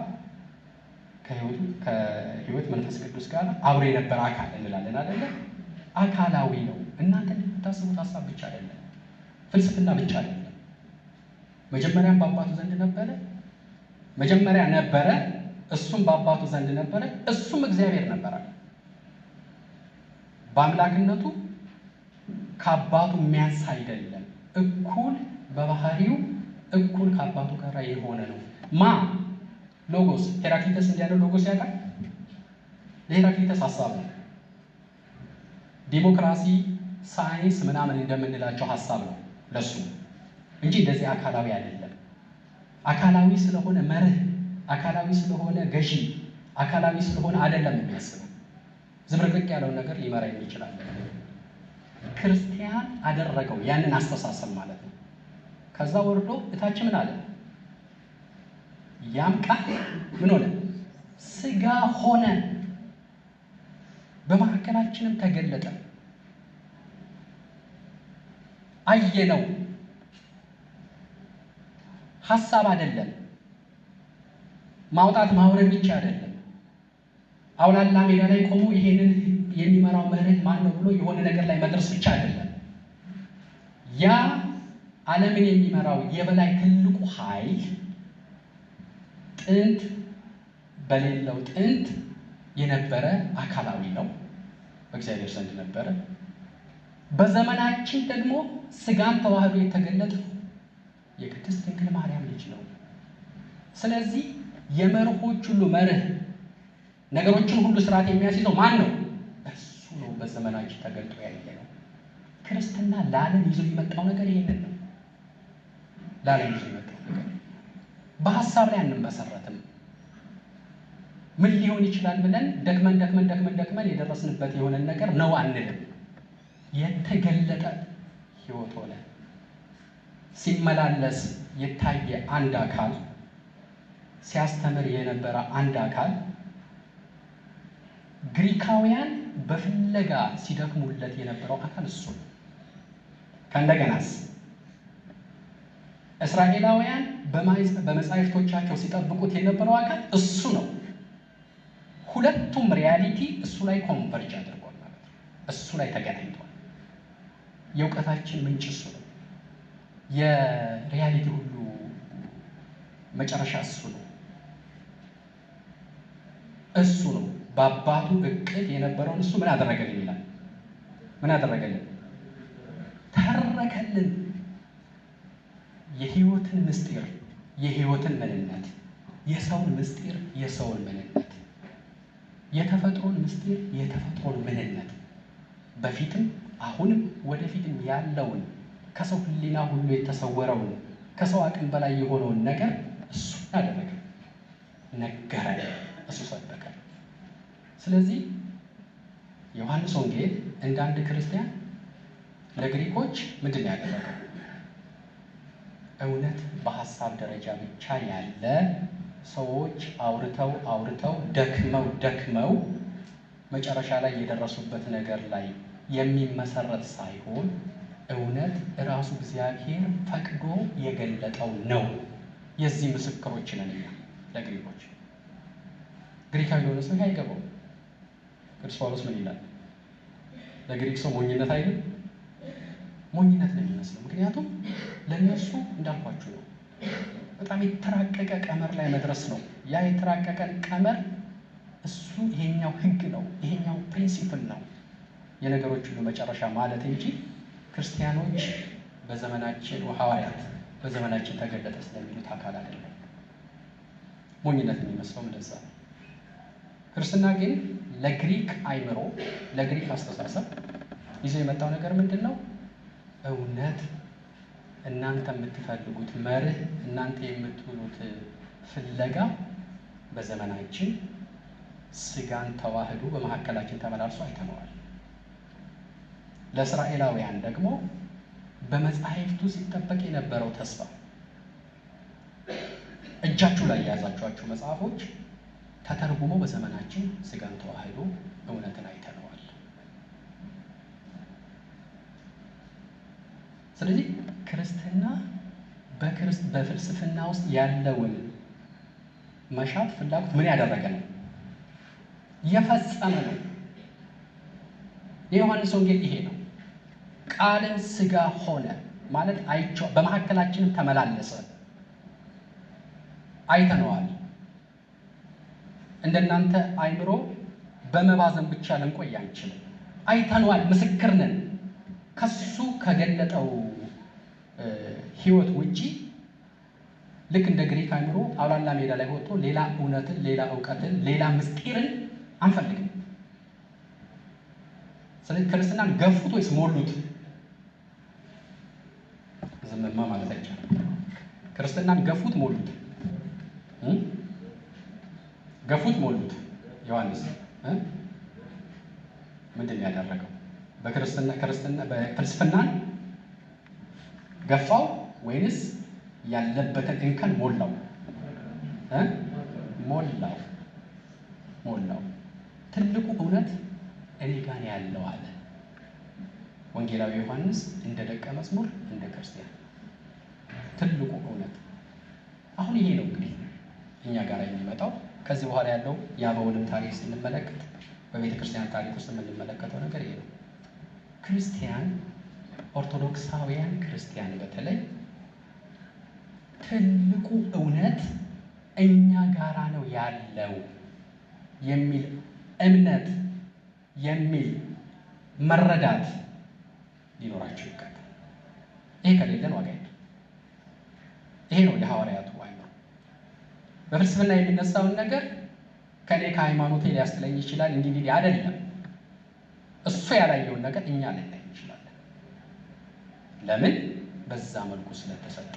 ከሕይወት መንፈስ ቅዱስ ጋር አብሮ የነበረ አካል እንላለን አይደለ? አካላዊ ነው። እናንተ የምታስቡት ሀሳብ ብቻ አይደለም፣ ፍልስፍና ብቻ አይደለም። መጀመሪያም በአባቱ ዘንድ ነበረ፣ መጀመሪያ ነበረ፣ እሱም በአባቱ ዘንድ ነበረ፣ እሱም እግዚአብሔር ነበረ። በአምላክነቱ ከአባቱ የሚያንስ አይደለም፣ እኩል በባህሪው እኩል ከአባቱ ጋር የሆነ ነው። ሎጎስ ሄራክሊተስ እንዲያለው ሎጎስ ያውቃል። ለሄራክሊተስ ሀሳብ ነው። ዲሞክራሲ፣ ሳይንስ ምናምን እንደምንላቸው ሀሳብ ነው ለሱ እንጂ እንደዚህ አካላዊ አይደለም። አካላዊ ስለሆነ መርህ፣ አካላዊ ስለሆነ ገዢ፣ አካላዊ ስለሆነ አይደለም የሚያስበው። ዝብርቅርቅ ያለውን ነገር ሊመራ ይችላል። ክርስቲያን አደረገው ያንን አስተሳሰብ ማለት ነው። ከዛ ወርዶ እታች ምን አለ? ያም ቃል ምን ሆነ? ሥጋ ሆነ፣ በመካከላችንም ተገለጠ፣ አየነው። ሀሳብ አይደለም፣ ማውጣት ማውረድ ብቻ አይደለም። አውላላ ሜዳ ላይ ቆሞ ይሄንን የሚመራው መርህ ማን ነው ብሎ የሆነ ነገር ላይ መድረስ ብቻ አይደለም። ያ ዓለምን የሚመራው የበላይ ትልቁ ኃይል ጥንት በሌለው ጥንት የነበረ አካላዊ ነው፣ በእግዚአብሔር ዘንድ ነበረ። በዘመናችን ደግሞ ሥጋን ተዋህዶ የተገለጠ የቅድስት ድንግል ማርያም ልጅ ነው። ስለዚህ የመርሆች ሁሉ መርህ፣ ነገሮችን ሁሉ ስርዓት የሚያስይዘው ማን ነው? እሱ ነው። በዘመናችን ተገልጦ ያየ ነው። ክርስትና ለዓለም ይዞ የመጣው ነገር ይሄንን ነው። ለዓለም ይዞ የመጣው ነገር በሀሳብ ላይ አንመሰረትም። ምን ሊሆን ይችላል ብለን ደክመን የደረስንበት የሆነን ነገር ነው አንልም። የተገለጠ ሕይወት ሆነ ሲመላለስ የታየ አንድ አካል፣ ሲያስተምር የነበረ አንድ አካል፣ ግሪካውያን በፍለጋ ሲደክሙለት የነበረው አካል እሱ ነው። ከእንደገናስ እስራኤላውያን በመጻሕፍቶቻቸው ሲጠብቁት የነበረው አካል እሱ ነው። ሁለቱም ሪያሊቲ እሱ ላይ ኮንቨርጅ አድርጓል ማለት ነው። እሱ ላይ ተገናኝቷል። የእውቀታችን ምንጭ እሱ ነው። የሪያሊቲ ሁሉ መጨረሻ እሱ ነው። እሱ ነው። በአባቱ እቅድ የነበረውን እሱ ምን አደረገልን ይላል? ምን አደረገልን? ተረከልን። የሕይወትን ምስጢር፣ የሕይወትን ምንነት፣ የሰውን ምስጢር፣ የሰውን ምንነት፣ የተፈጥሮን ምስጢር፣ የተፈጥሮን ምንነት፣ በፊትም አሁንም ወደፊትም ያለውን ከሰው ሕሊና ሁሉ የተሰወረውን ከሰው አቅም በላይ የሆነውን ነገር እሱ አደረገ፣ ነገረን፣ እሱ ሰበከ። ስለዚህ ዮሐንስ ወንጌል እንደ አንድ ክርስቲያን ለግሪኮች ምንድን ያደረገው? እውነት በሀሳብ ደረጃ ብቻ ያለ ሰዎች አውርተው ደክመው መጨረሻ ላይ የደረሱበት ነገር ላይ የሚመሰረት ሳይሆን እውነት ራሱ እግዚአብሔር ፈቅዶ የገለጠው ነው። የዚህ ምስክሮች ነን እኛ ለግሪኮች። ግሪካዊ ለሆነ ሰው አይገባው። ቅዱስ ጳውሎስ ምን ይላል? ለግሪክ ሰው ሞኝነት አይደል? ሞኝነት ነው የሚመስለው። ምክንያቱም ለእነሱ እንዳልኳችሁ ነው፣ በጣም የተራቀቀ ቀመር ላይ መድረስ ነው። ያ የተራቀቀን ቀመር እሱ ይሄኛው ሕግ ነው፣ ይሄኛው ፕሪንሲፕል ነው የነገሮች ሁሉ መጨረሻ ማለት እንጂ ክርስቲያኖች በዘመናችን ሐዋርያት በዘመናችን ተገለጠ ስለሚሉት አካል አይደለም። ሞኝነት የሚመስለው እንደዛ ነው። ክርስትና ግን ለግሪክ አይምሮ፣ ለግሪክ አስተሳሰብ ይዞ የመጣው ነገር ምንድን ነው? እውነት፣ እናንተ የምትፈልጉት መርህ፣ እናንተ የምትሉት ፍለጋ በዘመናችን ስጋን ተዋህዶ በመካከላችን ተመላልሶ አይተነዋል። ለእስራኤላውያን ደግሞ በመጻሕፍቱ ሲጠበቅ የነበረው ተስፋ እጃችሁ ላይ የያዛችኋቸው መጽሐፎች ተተርጉሞ በዘመናችን ስጋን ተዋህዶ እውነትን አይተነዋል። ስለዚህ ክርስትና በፍልስፍና ውስጥ ያለውን መሻት ፍላጎት ምን ያደረገ ነው? የፈጸመ ነው። የዮሐንስ ወንጌል ይሄ ነው። ቃልም ስጋ ሆነ ማለት አይቼው በመካከላችንም ተመላለሰ፣ አይተነዋል። እንደናንተ አይምሮ በመባዘን ብቻ ልንቆይ አንችልም። አይተነዋል፣ ምስክር ነን። ከሱ ከገለጠው ህይወት ውጪ ልክ እንደ ግሪክ አይምሮ አውላላ ሜዳ ላይ ወጥቶ ሌላ እውነትን፣ ሌላ እውቀትን፣ ሌላ ምስጢርን አንፈልግም። ስለዚህ ክርስትናን ገፉት ወይስ ሞሉት? ዝምማ ማለት አይቻልም። ክርስትናን ገፉት ሞሉት? ገፉት ሞሉት? ዮሐንስ ምንድን ነው ያደረገው? በፍልስፍናን ገፋው ወይንስ ያለበትን እንከን ሞላው? ሞላው። ትልቁ እውነት እኔ ጋር ያለው አለ ወንጌላዊ ዮሐንስ እንደ ደቀ መዝሙር፣ እንደ ክርስቲያን ትልቁ እውነት አሁን ይሄ ነው። እንግዲህ እኛ ጋር የሚመጣው ከዚህ በኋላ ያለው የአበውንም ታሪክ ስንመለከት በቤተ ክርስቲያን ታሪክ ውስጥ የምንመለከተው ነገር ይሄ ነው። ክርስቲያን፣ ኦርቶዶክሳውያን ክርስቲያን በተለይ ትልቁ እውነት እኛ ጋራ ነው ያለው የሚል እምነት፣ የሚል መረዳት ሊኖራቸው ይገባል። ይሄ ከሌለን ዋጋ የለም። ይሄ ነው የሐዋርያቱ አይምሮ። በፍልስፍና የሚነሳውን ነገር ከኔ ከሃይማኖቴ ሊያስጥለኝ ይችላል፣ እንግዲህ አይደለም። እሱ ያላየውን ነገር እኛ ልናይ እንችላለን። ለምን? በዛ መልኩ ስለተሰጠ።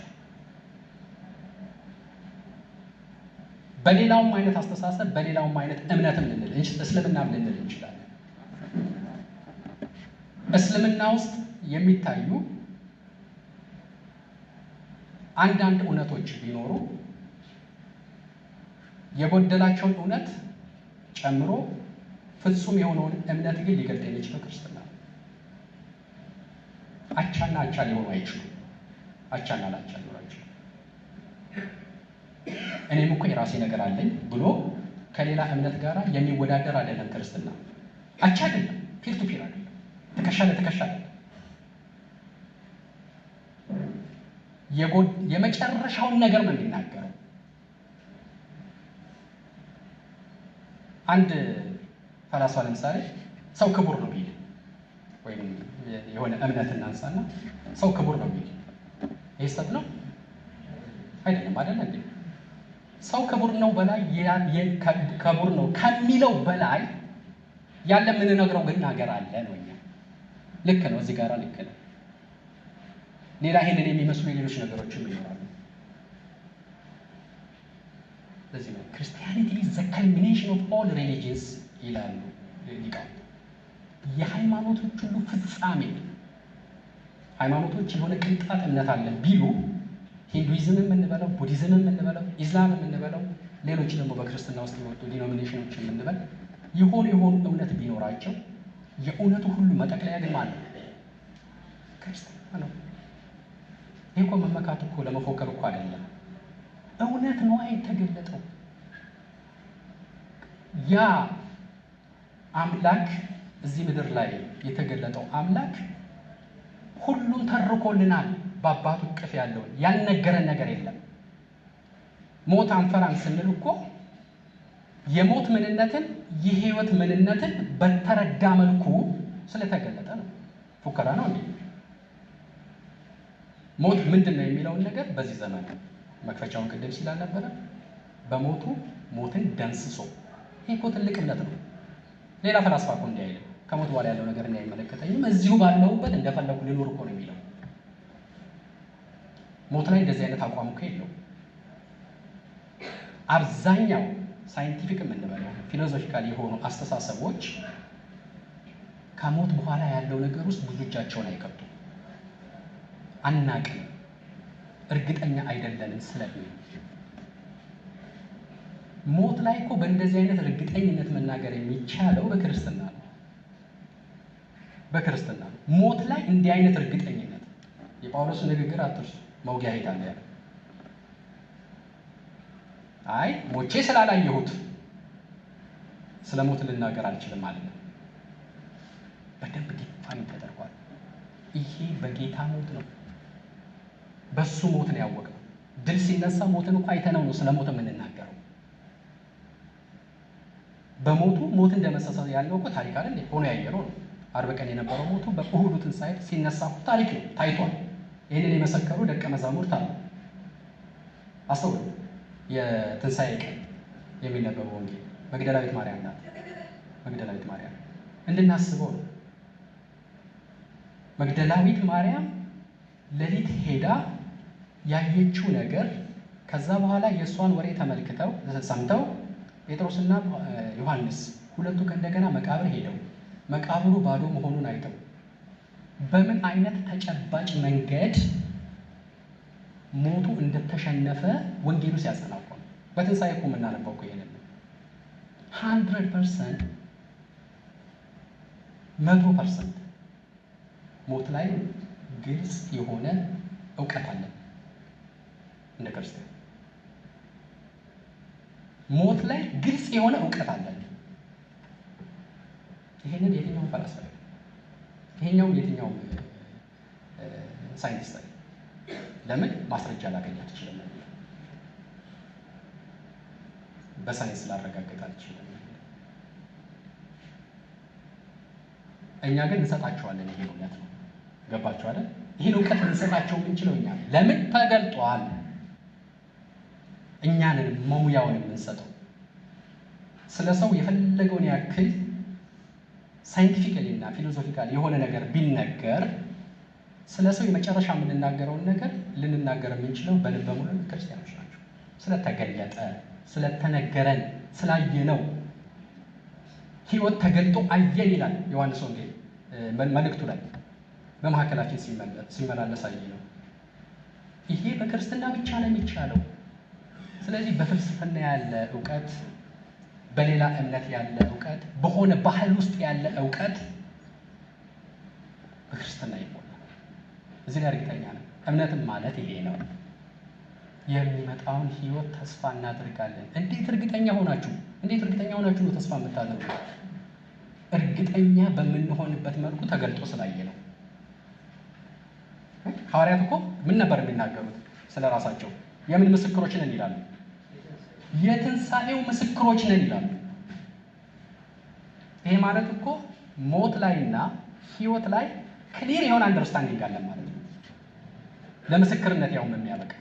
በሌላውም አይነት አስተሳሰብ፣ በሌላውም አይነት እምነትም ልንል እስልምናም ልንል እንችላለን። እስልምና ውስጥ የሚታዩ አንዳንድ እውነቶች ቢኖሩ የጎደላቸውን እውነት ጨምሮ ፍጹም የሆነውን እምነት ግን ሊገልጥ የሚችለው ክርስትና ነው። አቻና አቻ ሊሆኑ አይችሉም። አቻና ላቻ ሊሆኑ አይችሉም። እኔም እኮ የራሴ ነገር አለኝ ብሎ ከሌላ እምነት ጋር የሚወዳደር አይደለም ክርስትና። አቻ አይደለም፣ ፒር ቱ ፒር አይደለም፣ ትከሻ ለትከሻ አይደለም። የመጨረሻውን ነገር ነው የሚናገረው። አንድ ፈላስፋ ለምሳሌ ሰው ክቡር ነው ቢል፣ ወይም የሆነ እምነት እናንሳና ሰው ክቡር ነው ቢል ይህ ስህተት ነው አይደለም? አይደለ እንዴ? ሰው ክቡር ነው በላይ ክቡር ነው ከሚለው በላይ ያለ የምንነግረው ግን ነገር አለ ነው። እኛ ልክ ነው፣ እዚህ ጋር ልክ ነው። ሌላ ይሄንን የሚመስሉ የሌሎች ነገሮችም ይኖራሉ። ስለዚህ ነው ክርስቲያኒቲ ኢዝ ዘ ካልሚኔሽን ኦፍ ኦል ሪሊጂንስ ይላሉ ሊቃውንት። የሃይማኖቶች ሁሉ ፍጻሜ። ሃይማኖቶች የሆነ ቅንጣት እምነት አለን ቢሉ ሂንዱይዝም የምንበለው፣ ቡዲዝም የምንበለው፣ ኢስላም የምንበለው፣ ሌሎች ደግሞ በክርስትና ውስጥ የወጡ ዲኖሚኔሽኖች የምንበል የሆኑ እውነት ቢኖራቸው የእውነቱ ሁሉ መጠቅለያ ግን ማለት ክርስትና ነው። ይህ እኮ መመካት እኮ ለመፎከር እኮ አይደለም። እውነት ነው የተገለጠው። ያ አምላክ እዚህ ምድር ላይ የተገለጠው አምላክ ሁሉን ተርኮልናል። በአባቱ እቅፍ ያለውን ያልነገረን ነገር የለም። ሞት አንፈራም ስንል እኮ የሞት ምንነትን የህይወት ምንነትን በተረዳ መልኩ ስለተገለጠ ነው። ፉከራ ነው እንዴ? ሞት ምንድን ነው የሚለውን ነገር በዚህ ዘመን መክፈቻውን ቅድም ሲል አልነበረ? በሞቱ ሞትን ደምስሶ ይሄ እኮ ትልቅ እምነት ነው። ሌላ ፈላስፋ እኮ እንዲህ አይልም። ከሞት በኋላ ያለው ነገር እንዳይመለከተኝም እዚሁ ባለሁበት እንደፈለኩ ልኖር እኮ ነው የሚለው። ሞት ላይ እንደዚህ አይነት አቋም እኮ የለው። አብዛኛው ሳይንቲፊክ የምንበለው ፊሎዞፊካል የሆኑ አስተሳሰቦች ከሞት በኋላ ያለው ነገር ውስጥ ብዙ እጃቸውን አይከቱም። አናቅም፣ እርግጠኛ አይደለንም ስለሚል ሞት ላይ እኮ በእንደዚህ አይነት እርግጠኝነት መናገር የሚቻለው በክርስትና ነው። በክርስትና ነው ሞት ላይ እንዲህ አይነት እርግጠኝነት። የጳውሎስን ንግግር አትርሱ። መውጊያ ሄዳለ ያለ አይ ሞቼ ስላላየሁት ስለ ሞት ልናገር አልችልም ማለት ነው። በደንብ ዲፋይን ተደርጓል። ይሄ በጌታ ሞት ነው፣ በሱ ሞት ነው ያወቀው። ድል ሲነሳ ሞትን እኮ አይተነው ነው ስለ ሞት የምንናገረው። በሞቱ ሞት እንደመሰሰ ያለው እኮ ታሪክ አይደል ሆኖ ያየነው ነው። ዓርብ ቀን የነበረው ሞቱ በእሁዱ ትንሣኤ ሲነሳ ታሪክ ነው፣ ታይቷል። ይህንን የመሰከሩ ደቀ መዛሙርት አሉ። አስተውሉ። የትንሣኤ ቀን የሚነበበው ወንጌል መግደላዊት ማርያም ናት። መግደላዊት ማርያም እንድናስበው ነው። መግደላዊት ማርያም ሌሊት ሄዳ ያየችው ነገር፣ ከዛ በኋላ የእሷን ወሬ ተመልክተው ሰምተው ጴጥሮስና ዮሐንስ ሁለቱ ከእንደገና መቃብር ሄደው መቃብሩ ባዶ መሆኑን አይተው በምን አይነት ተጨባጭ መንገድ ሞቱ እንደተሸነፈ ወንጌሉ ሲያጸናው ነው። በትንሣኤ እኮ የምናነባው እኮ ይሄንን 100% 100% ሞት ላይ ግልጽ የሆነ እውቀት አለን እንደ ክርስቲያን። ሞት ላይ ግልጽ የሆነ እውቀት አለን። ይሄንን የትኛውም ፈላስፋ የትኛውም ሳይንቲስት ለምን ማስረጃ ላገኝ አልችልም? በሳይንስ ላረጋግጥ አልችልም። እኛ ግን እንሰጣቸዋለን። ይሄ እውነት ነው። ገባችሁ አይደል? ይሄን እውቀት እንሰጣቸው የምንችለው እኛ ለምን ተገልጧል። እኛንን መሙያውን የምንሰጠው ስለ ሰው የፈለገውን ያክል ሳይንቲፊካሊ እና ፊሎሶፊካሊ የሆነ ነገር ቢነገር ስለ ሰው የመጨረሻ የምንናገረውን ነገር ልንናገር የምንችለው በልበ ሙሉ ክርስቲያኖች ናቸው። ስለተገለጠ፣ ስለተነገረን፣ ስላየነው ሕይወት ተገልጦ አየን ይላል ዮሐንስ ወንጌል መልእክቱ ላይ በመካከላችን ሲመላለስ አየነው። ይሄ በክርስትና ብቻ ነው የሚቻለው። ስለዚህ በፍልስፍና ያለ እውቀት፣ በሌላ እምነት ያለ እውቀት፣ በሆነ ባህል ውስጥ ያለ እውቀት በክርስትና ይሞላል። እዚህ ላይ እርግጠኛ ነን። እምነትም ማለት ይሄ ነው። የሚመጣውን ሕይወት ተስፋ እናደርጋለን። እንዴት እርግጠኛ ሆናችሁ ነው ተስፋ የምታደርጉ? እርግጠኛ በምንሆንበት መልኩ ተገልጦ ስላየ ነው። ሐዋርያት እኮ ምን ነበር የሚናገሩት ስለ ራሳቸው? የምን ምስክሮች ነን ይላሉ? የትንሣኤው ምስክሮች ነን ይላሉ። ይሄ ማለት እኮ ሞት ላይና ሕይወት ላይ ክሊር የሆነ አንደርስታንዲንግ አለን ማለት ነው። ለምስክርነት ያው የሚያበቃ።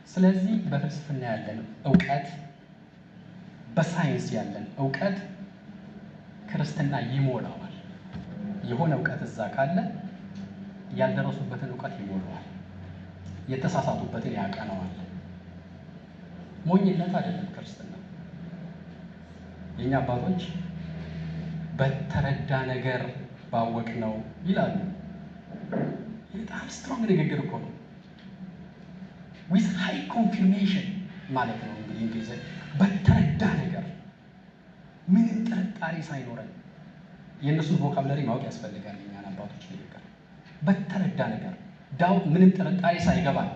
ስለዚህ በፍልስፍና ያለን እውቀት፣ በሳይንስ ያለን እውቀት ክርስትና ይሞላዋል። የሆነ እውቀት እዛ ካለ ያልደረሱበትን እውቀት ይሞላዋል። የተሳሳቱበትን ያቀነዋል። ሞኝነት አይደለም ክርስትና። የኛ አባቶች በተረዳ ነገር ባወቅ ነው ይላሉ። በጣም ስትሮንግ ንግግር እኮ ነው። ዊዝ ሃይ ኮንፊርሜሽን ማለት ነው እንግዲህ እንግሊዝኛ በተረዳ ነገር ምንም ጥርጣሬ ሳይኖረን። የእነሱን ቮካብለሪ ማወቅ ያስፈልጋል። የኛን አባቶች ንግግር በተረዳ ነገር ምንም ጥርጣሬ ሳይገባል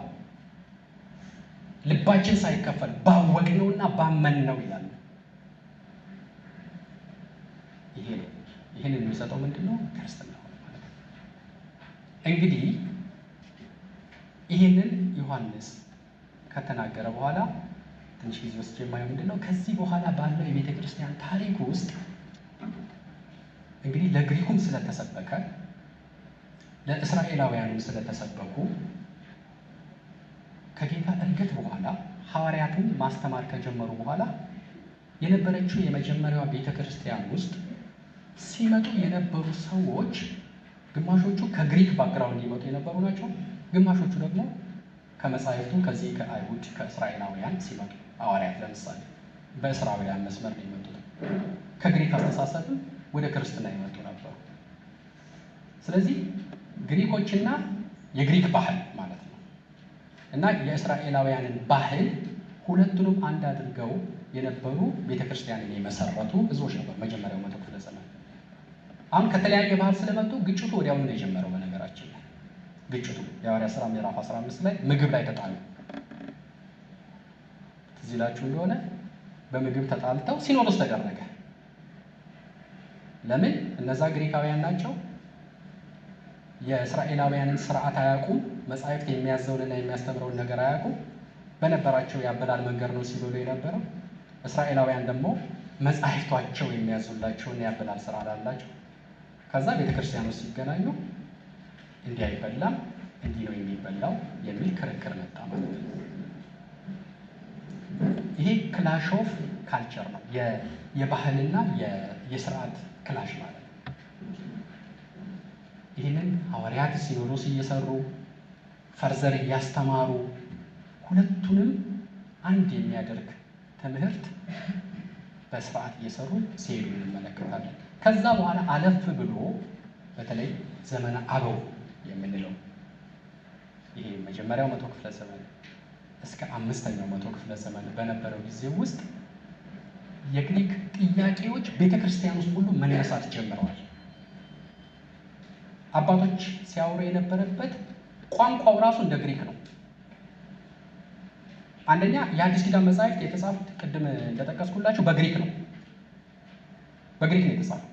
ልባችን ሳይከፈል ባወቅነውና ባመንነው ይላል። ይሄንን የሚሰጠው ምንድነው? ክርስትና ማለት ነው። እንግዲህ ይሄንን ዮሐንስ ከተናገረ በኋላ ትንሽ ጊዜ ውስጥ የማየው ምንድነው? ከዚህ በኋላ ባለው የቤተ ክርስቲያን ታሪክ ውስጥ እንግዲህ ለግሪኩም ስለተሰበከ ለእስራኤላውያንም ስለተሰበኩ ከጌታ እርገት በኋላ ሐዋርያትን ማስተማር ከጀመሩ በኋላ የነበረችው የመጀመሪያዋ ቤተክርስቲያን ውስጥ ሲመጡ የነበሩ ሰዎች ግማሾቹ ከግሪክ ባክግራውንድ ይመጡ የነበሩ ናቸው። ግማሾቹ ደግሞ ከመጻሕፍቱ ከዚህ ከአይሁድ ከእስራኤላውያን ሲመጡ ሐዋርያት ለምሳሌ በእስራኤላውያን መስመር ነው የመጡት። ከግሪክ አስተሳሰብም ወደ ክርስትና የመጡ ነበሩ። ስለዚህ ግሪኮችና የግሪክ ባህል ማለት ነው እና የእስራኤላውያንን ባህል ሁለቱንም አንድ አድርገው የነበሩ ቤተክርስቲያንን የመሰረቱ ህዝቦች ነበሩ መጀመሪያው መቶ ክፍለ ዘመን። አሁን ከተለያየ ባህል ስለመጡ ግጭቱ ወዲያውኑ ነው የጀመረው። በነገራችን ላይ ግጭቱ የሐዋርያት ሥራ ምዕራፍ 15 ላይ ምግብ ላይ ተጣሉ። ትዝ ይላችሁ እንደሆነ በምግብ ተጣልተው ሲኖዶስ ተደረገ። ለምን? እነዛ ግሪካውያን ናቸው። የእስራኤላውያንን ስርዓት አያውቁም። መጻሕፍት የሚያዘውንና የሚያስተምረውን ነገር አያውቁም። በነበራቸው ያበላል መንገድ ነው ሲበሉ የነበረው። እስራኤላውያን ደግሞ መጻሕፍቷቸው የሚያዙላቸውን ያበላል ስርዓት አላቸው። ከዛ ቤተክርስቲያን ውስጥ ሲገናኙ እንዲህ አይበላም እንዲህ ነው የሚበላው የሚል ክርክር መጣ ማለት ነው። ይሄ ክላሽ ኦፍ ካልቸር ነው፣ የባህልና የስርዓት ክላሽ ማለት ነው። ይህንን ሐዋርያት ሲኖዶስ እየሰሩ ፈርዘር እያስተማሩ ሁለቱንም አንድ የሚያደርግ ትምህርት በስርዓት እየሰሩ ሲሄዱ እንመለከታለን። ከዛ በኋላ አለፍ ብሎ በተለይ ዘመነ አበው የምንለው ይሄ መጀመሪያው መቶ ክፍለ ዘመን እስከ አምስተኛው መቶ ክፍለ ዘመን በነበረው ጊዜ ውስጥ የግሪክ ጥያቄዎች ቤተክርስቲያን ውስጥ ሁሉ መነሳት ጀምረዋል። አባቶች ሲያወሩ የነበረበት ቋንቋው ራሱ እንደ ግሪክ ነው። አንደኛ የአዲስ ኪዳን መጻሕፍት የተጻፉት ቅድም እንደጠቀስኩላችሁ በግሪክ ነው። በግሪክ ነው የተጻፉት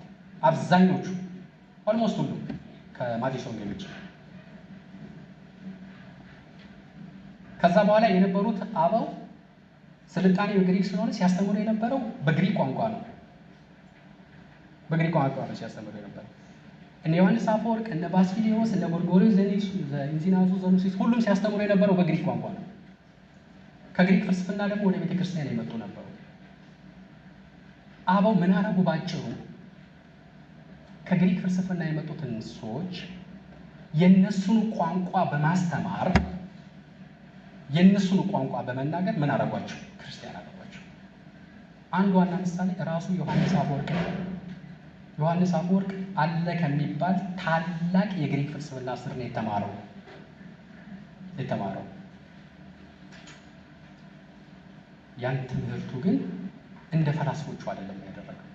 አብዛኞቹ፣ ኦልሞስት ሁሉ ከማቴዎስ ወንጌል ውጭ። ከዛ በኋላ የነበሩት አበው ስልጣኔ በግሪክ ስለሆነ ሲያስተምሩ የነበረው በግሪክ ቋንቋ ነው። በግሪክ ቋንቋ ነው ሲያስተምሩ የነበረው። እነ ዮሐንስ አፈወርቅ፣ እነ ባስፊሊዮስ፣ እነ ጎርጎርዮስ ዘኢንዚናዙ ዘኑሲስ ሁሉም ሲያስተምሩ የነበረው በግሪክ ቋንቋ ነው። ከግሪክ ፍልስፍና ደግሞ ወደ ቤተክርስቲያን የመጡ ነበሩ። አበው ምን አረጉ? ባጭሩ ከግሪክ ፍልስፍና የመጡትን ሰዎች የነሱን ቋንቋ በማስተማር የነሱን ቋንቋ በመናገር ምን አረጓቸው? ክርስቲያን አረጓቸው። አንድ ዋና ምሳሌ ራሱ ዮሐንስ አፈወርቅ ነው። ዮሐንስ አፈወርቅ አለ ከሚባል ታላቅ የግሪክ ፍልስፍና ስር ነው የተማረው። ያን ትምህርቱ ግን እንደ ፈላስፎቹ አይደለም ያደረገው።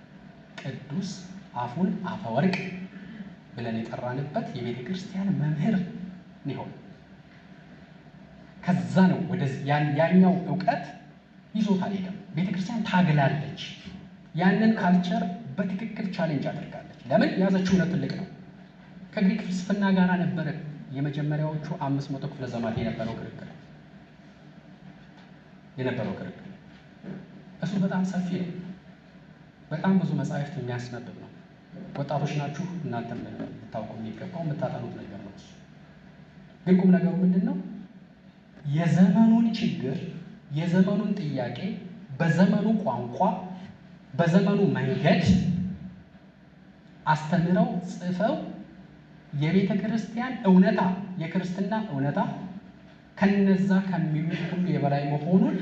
ቅዱስ አፉን አፈወርቅ ብለን የጠራንበት የቤተ ክርስቲያን መምህር ነው። ከዛ ነው ወደ ያኛው እውቀት ይዞት አልሄደም። ቤተ ክርስቲያን ታግላለች። ያንን ካልቸር በትክክል ቻሌንጅ አድርጋለች። ለምን? የያዘችው እውነት ትልቅ ነው። ከግሪክ ፍልስፍና ጋር ነበረ የመጀመሪያዎቹ 500 ክፍለ ዘመናት የነበረው ክርክር። እሱ በጣም ሰፊ ነው። በጣም ብዙ መጻሕፍት የሚያስነብብ ነው። ወጣቶች ናችሁ እናንተም ልታውቁ የሚገባው የምታጠኑት ነገር ነው። እሱ ግን ቁም ነገሩ ምንድን ነው? የዘመኑን ችግር የዘመኑን ጥያቄ በዘመኑ ቋንቋ በዘመኑ መንገድ አስተምረው ጽፈው የቤተ ክርስቲያን እውነታ የክርስትና እውነታ ከነዛ ከሚሉት ሁሉ የበላይ መሆኑን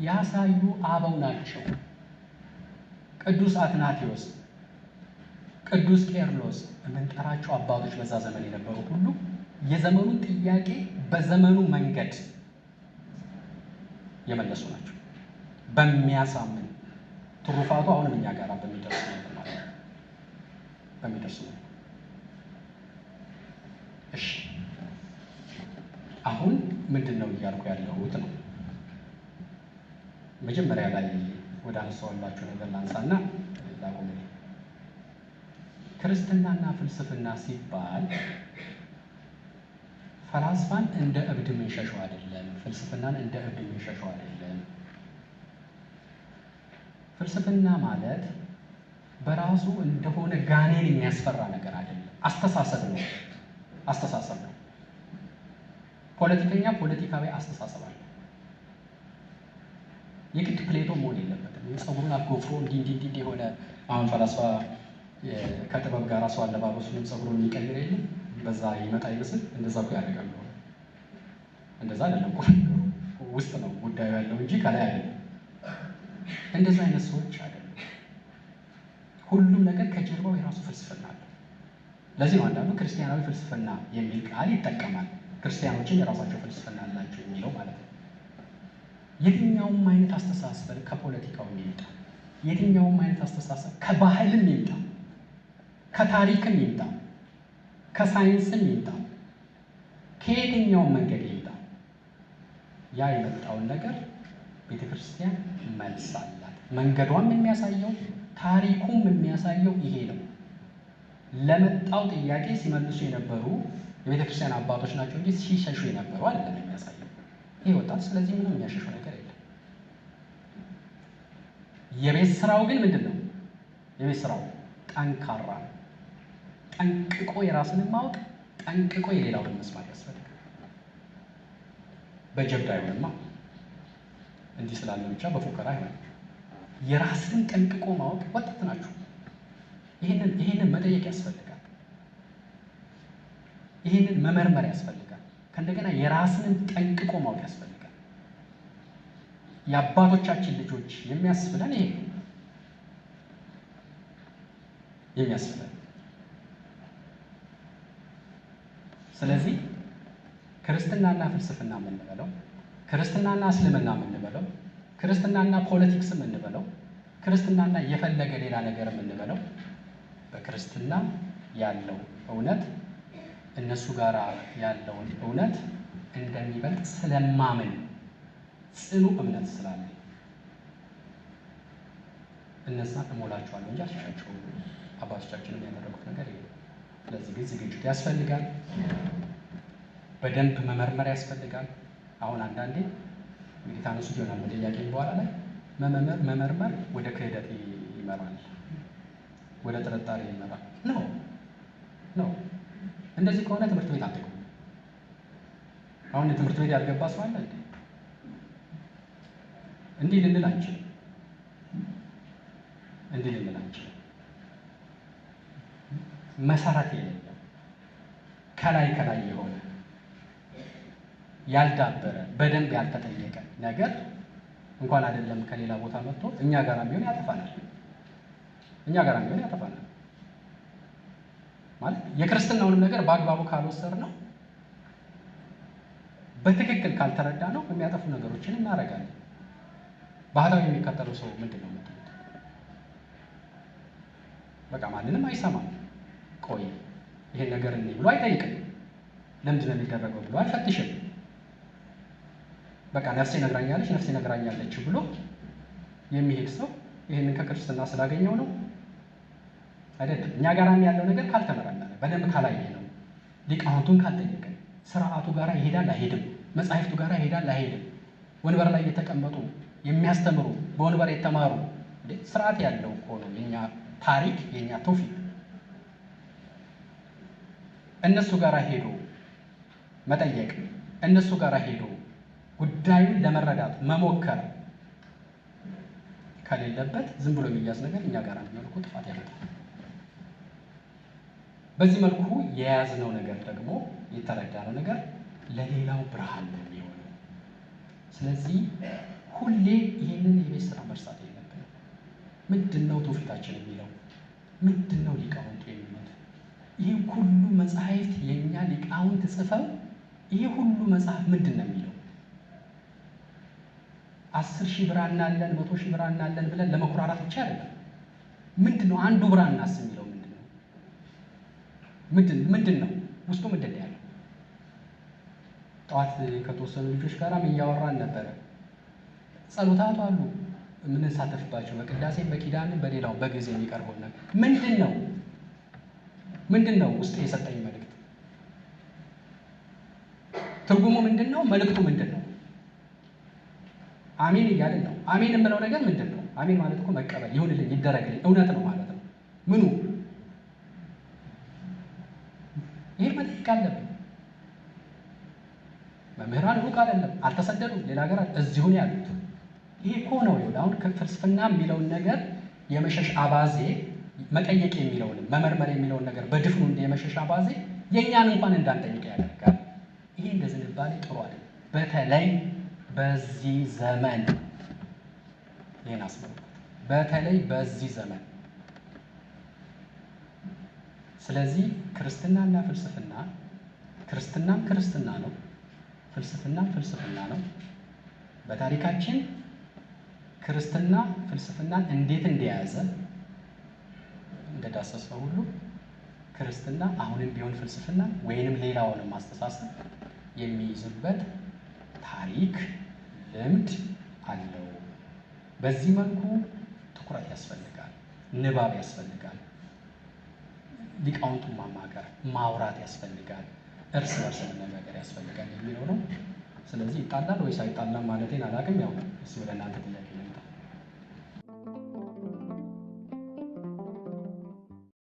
ያሳዩ አበው ናቸው። ቅዱስ አትናቴዎስ፣ ቅዱስ ቄርሎስ የምንጠራቸው አባቶች በዛ ዘመን የነበሩ ሁሉ የዘመኑን ጥያቄ በዘመኑ መንገድ የመለሱ ናቸው። በሚያሳምን ትሩፋቱ አሁንም እኛ ጋር በሚደርሱ ነው ማለት ነው። በሚደርሱ ነው። እሺ አሁን ምንድነው እያልኩ ያለሁት ነው። መጀመሪያ ላይ ወደ አነሳሁላችሁ ነገር ላንሳና ላቆም። ክርስትናና ፍልስፍና ሲባል ፈላስፋን እንደ እብድ የምንሸሸው አይደለም። ፍልስፍናን እንደ እብድ የምንሸሸው አይደለም። ፍልስፍና ማለት በራሱ እንደሆነ ጋኔን የሚያስፈራ ነገር አይደለም። አስተሳሰብ ነው። ፖለቲከኛ ፖለቲካዊ አስተሳሰብ አለ። የግድ ፕሌቶ መሆን የለበትም። ጸጉሩን አጎፍሮ እንዲህ የሆነ አሁን ፈላስፋ ከጥበብ ጋር ሰው አለባበሱንም ጸጉሩን የሚቀይር የለም በዛ ይመጣ ይመስል እንደዛ እኮ ያደርጋሉ። እንደዛ አይደለም እኮ ውስጥ ነው ጉዳዩ ያለው እንጂ ከላይ አይደለም። እንደዛ አይነት ሰዎች አይደለም። ሁሉም ነገር ከጀርባው የራሱ ፍልስፍና አለ። ለዚህ ነው አንዳንዱ ክርስቲያናዊ ፍልስፍና የሚል ቃል ይጠቀማል። ክርስቲያኖችም የራሳቸው ፍልስፍና አላቸው የሚለው ማለት ነው። የትኛውም አይነት አስተሳሰብ ከፖለቲካው ይምጣ፣ የትኛውም አይነት አስተሳሰብ ከባህልም ይምጣ፣ ከታሪክም ይምጣ፣ ከሳይንስም ይምጣ፣ ከየትኛውም መንገድ ይምጣ፣ ያ የመጣውን ነገር ቤተክርስቲያን መልስ አላት። መንገዷም የሚያሳየው ታሪኩም የሚያሳየው ይሄ ነው። ለመጣው ጥያቄ ሲመልሱ የነበሩ የቤተክርስቲያን አባቶች ናቸው እንጂ ሲሸሹ የነበሩ አይደለም የሚያሳየው ይሄ ወጣት። ስለዚህ ምንም የሚያሸሸው ነገር የለም። የቤት ስራው ግን ምንድን ነው? የቤት ስራው ጠንካራ ነው። ጠንቅቆ የራስን ማወቅ፣ ጠንቅቆ የሌላውን መስማት ያስፈልጋል። በጀብድ አይሆንማ። እንዲህ ስላለ ብቻ በፉከራ አይሆንም። የራስን ጠንቅቆ ማወቅ ወጣት ናችሁ። ይሄንን መጠየቅ ያስፈልጋል። ይሄንን መመርመር ያስፈልጋል። ከእንደገና የራስን ጠንቅቆ ማወቅ ያስፈልጋል። የአባቶቻችን ልጆች የሚያስብለን ይሄ ነው የሚያስብለን። ስለዚህ ክርስትናና ፍልስፍና የምንበለው፣ ክርስትናና እስልምና የምንበለው፣ ክርስትናና ፖለቲክስ የምንበለው፣ ክርስትናና የፈለገ ሌላ ነገር የምንበለው በክርስትና ያለው እውነት እነሱ ጋር ያለውን እውነት እንደሚበልጥ ስለማምን ጽኑ እምነት ስላለ እነዛ እሞላቸዋለሁ እንጂ አልሻቸውም። አባቶቻችንም ያደረጉት ነገር ይሄ። ስለዚህ ግን ዝግጅት ያስፈልጋል። በደንብ መመርመር ያስፈልጋል። አሁን አንዳንዴ እንግዲህ ታነሱት ይሆናል በጥያቄ በኋላ ላይ መመርመር ወደ ክህደት ይመራል፣ ወደ ጥርጣሬ ይመራል። ነው እንደዚህ ከሆነ ትምህርት ቤት አትገቡ። አሁን ትምህርት ቤት ያልገባ ሰው አለ እንዴ? እንዲህ ልንል አንችልም። መሰረት የሌለው ከላይ የሆነ ያልዳበረ በደንብ ያልተጠየቀ ነገር እንኳን አይደለም ከሌላ ቦታ መጥቶ እኛ ጋር ቢሆን ያጠፋናል። ማለት የክርስትናውንም ነገር በአግባቡ ካልወሰድ ነው፣ በትክክል ካልተረዳ ነው የሚያጠፉ ነገሮችን እናደርጋለን። ባህላዊ የሚከተለው ሰው ምንድን ነው የምትሉት? በቃ ማንንም አይሰማም። ቆይ ይሄን ነገር እኔ ብሎ አይጠይቅም። ለምንድን ነው የሚደረገው ብሎ አይፈትሽም። በቃ ነፍሴ ነግራኛለች ብሎ የሚሄድ ሰው ይሄንን ከክርስትና ስላገኘው ነው አይደለም። እኛ ጋራም ያለው ነገር ካልተመረመረ፣ በደንብ ካላየ ነው፣ ሊቃውንቱን ካልጠየቀ፣ ስርዓቱ ጋራ ይሄዳል አይሄድም፣ መጻሕፍቱ ጋራ ይሄዳል አይሄድም፣ ወንበር ላይ የተቀመጡ የሚያስተምሩ በወንበር የተማሩ ስርዓት ያለው እኮ ነው የኛ ታሪክ የኛ ትውፊት። እነሱ ጋራ ሄዶ መጠየቅ፣ እነሱ ጋራ ሄዶ ጉዳዩን ለመረዳት መሞከር ከሌለበት ዝም ብሎ የሚያዝ ነገር እኛ ጋር የሚያልኩ ጥፋት ያመጣል። በዚህ መልኩ የያዝነው ነገር ደግሞ የተረዳነው ነገር ለሌላው ብርሃን ነው የሚሆነው። ስለዚህ ሁሌ ይህንን የቤት ስራ መርሳት የለብንም። ምንድነው ትውፊታችን የሚለው? ምንድነው ሊቃውንቱ የሚሉት? ይህ ሁሉ መጽሐፍት የኛ ሊቃውንት ጽፈው ይህ ሁሉ መጽሐፍ ምንድን ነው የሚለው? 10,000 ብራና አለን 100,000 ብራና አለን ብለን ለመኩራራት ብቻ አይደለም። ምንድነው አንዱ ብራናስ የሚለው ምንድነው? ምንድነው ውስጡ ምንድን ነው ያለው? ጠዋት ከተወሰኑ ልጆች ጋር እያወራን ነበረ። ጸሎታቱ አሉ የምንሳተፍባቸው በቅዳሴም በኪዳንም በሌላው በጊዜ የሚቀርበው ነገር ምንድነው ውስጥ የሰጠኝ መልእክት? ትርጉሙ ምንድነው? መልእክቱ ምንድነው? አሜን እያልን ነው። አሜን የምለው ነገር ምንድነው? አሜን ማለት እኮ መቀበል፣ ይሁንልኝ፣ ይደረግልኝ፣ እውነት ነው ማለት ነው። ምኑ? ይሄ መጠየቅ አለብን። መምህራን ሩቅ አይደለም፣ አልተሰደዱም፣ ሌላ ሀገር እዚሁ ነው ያሉት። ይሄ እኮ ነው አሁን ፍልስፍና የሚለውን ነገር የመሸሽ አባዜ መጠየቅ የሚለውን መመርመር የሚለውን ነገር በድፍኑ እንደ የመሸሽ አባዜ የእኛን እንኳን እንዳንጠይቅ ያደርጋል። ይሄ እንደ ዝንባሌ ጥሩ አይደለም። በተለይ በዚህ ዘመን ይሄን አስመልክቶ በተለይ በዚህ ዘመን ስለዚህ ክርስትናና ፍልስፍና ክርስትናም ክርስትና ነው፣ ፍልስፍናም ፍልስፍና ነው። በታሪካችን ክርስትና ፍልስፍናን እንዴት እንደያዘ እንደዳሰሰው ሁሉ ክርስትና አሁንም ቢሆን ፍልስፍና ወይንም ሌላውንም አስተሳሰብ የሚይዝበት ታሪክ ልምድ አለው። በዚህ መልኩ ትኩረት ያስፈልጋል፣ ንባብ ያስፈልጋል፣ ሊቃውንቱን ማማከር ማውራት ያስፈልጋል፣ እርስ በርስ መነጋገር ያስፈልጋል የሚለው ነው። ስለዚህ ይጣላል ወይስ አይጣላም ማለቴን አላውቅም። ያው እስኪ ወደ እናንተ ጥያቄ ልምጣ።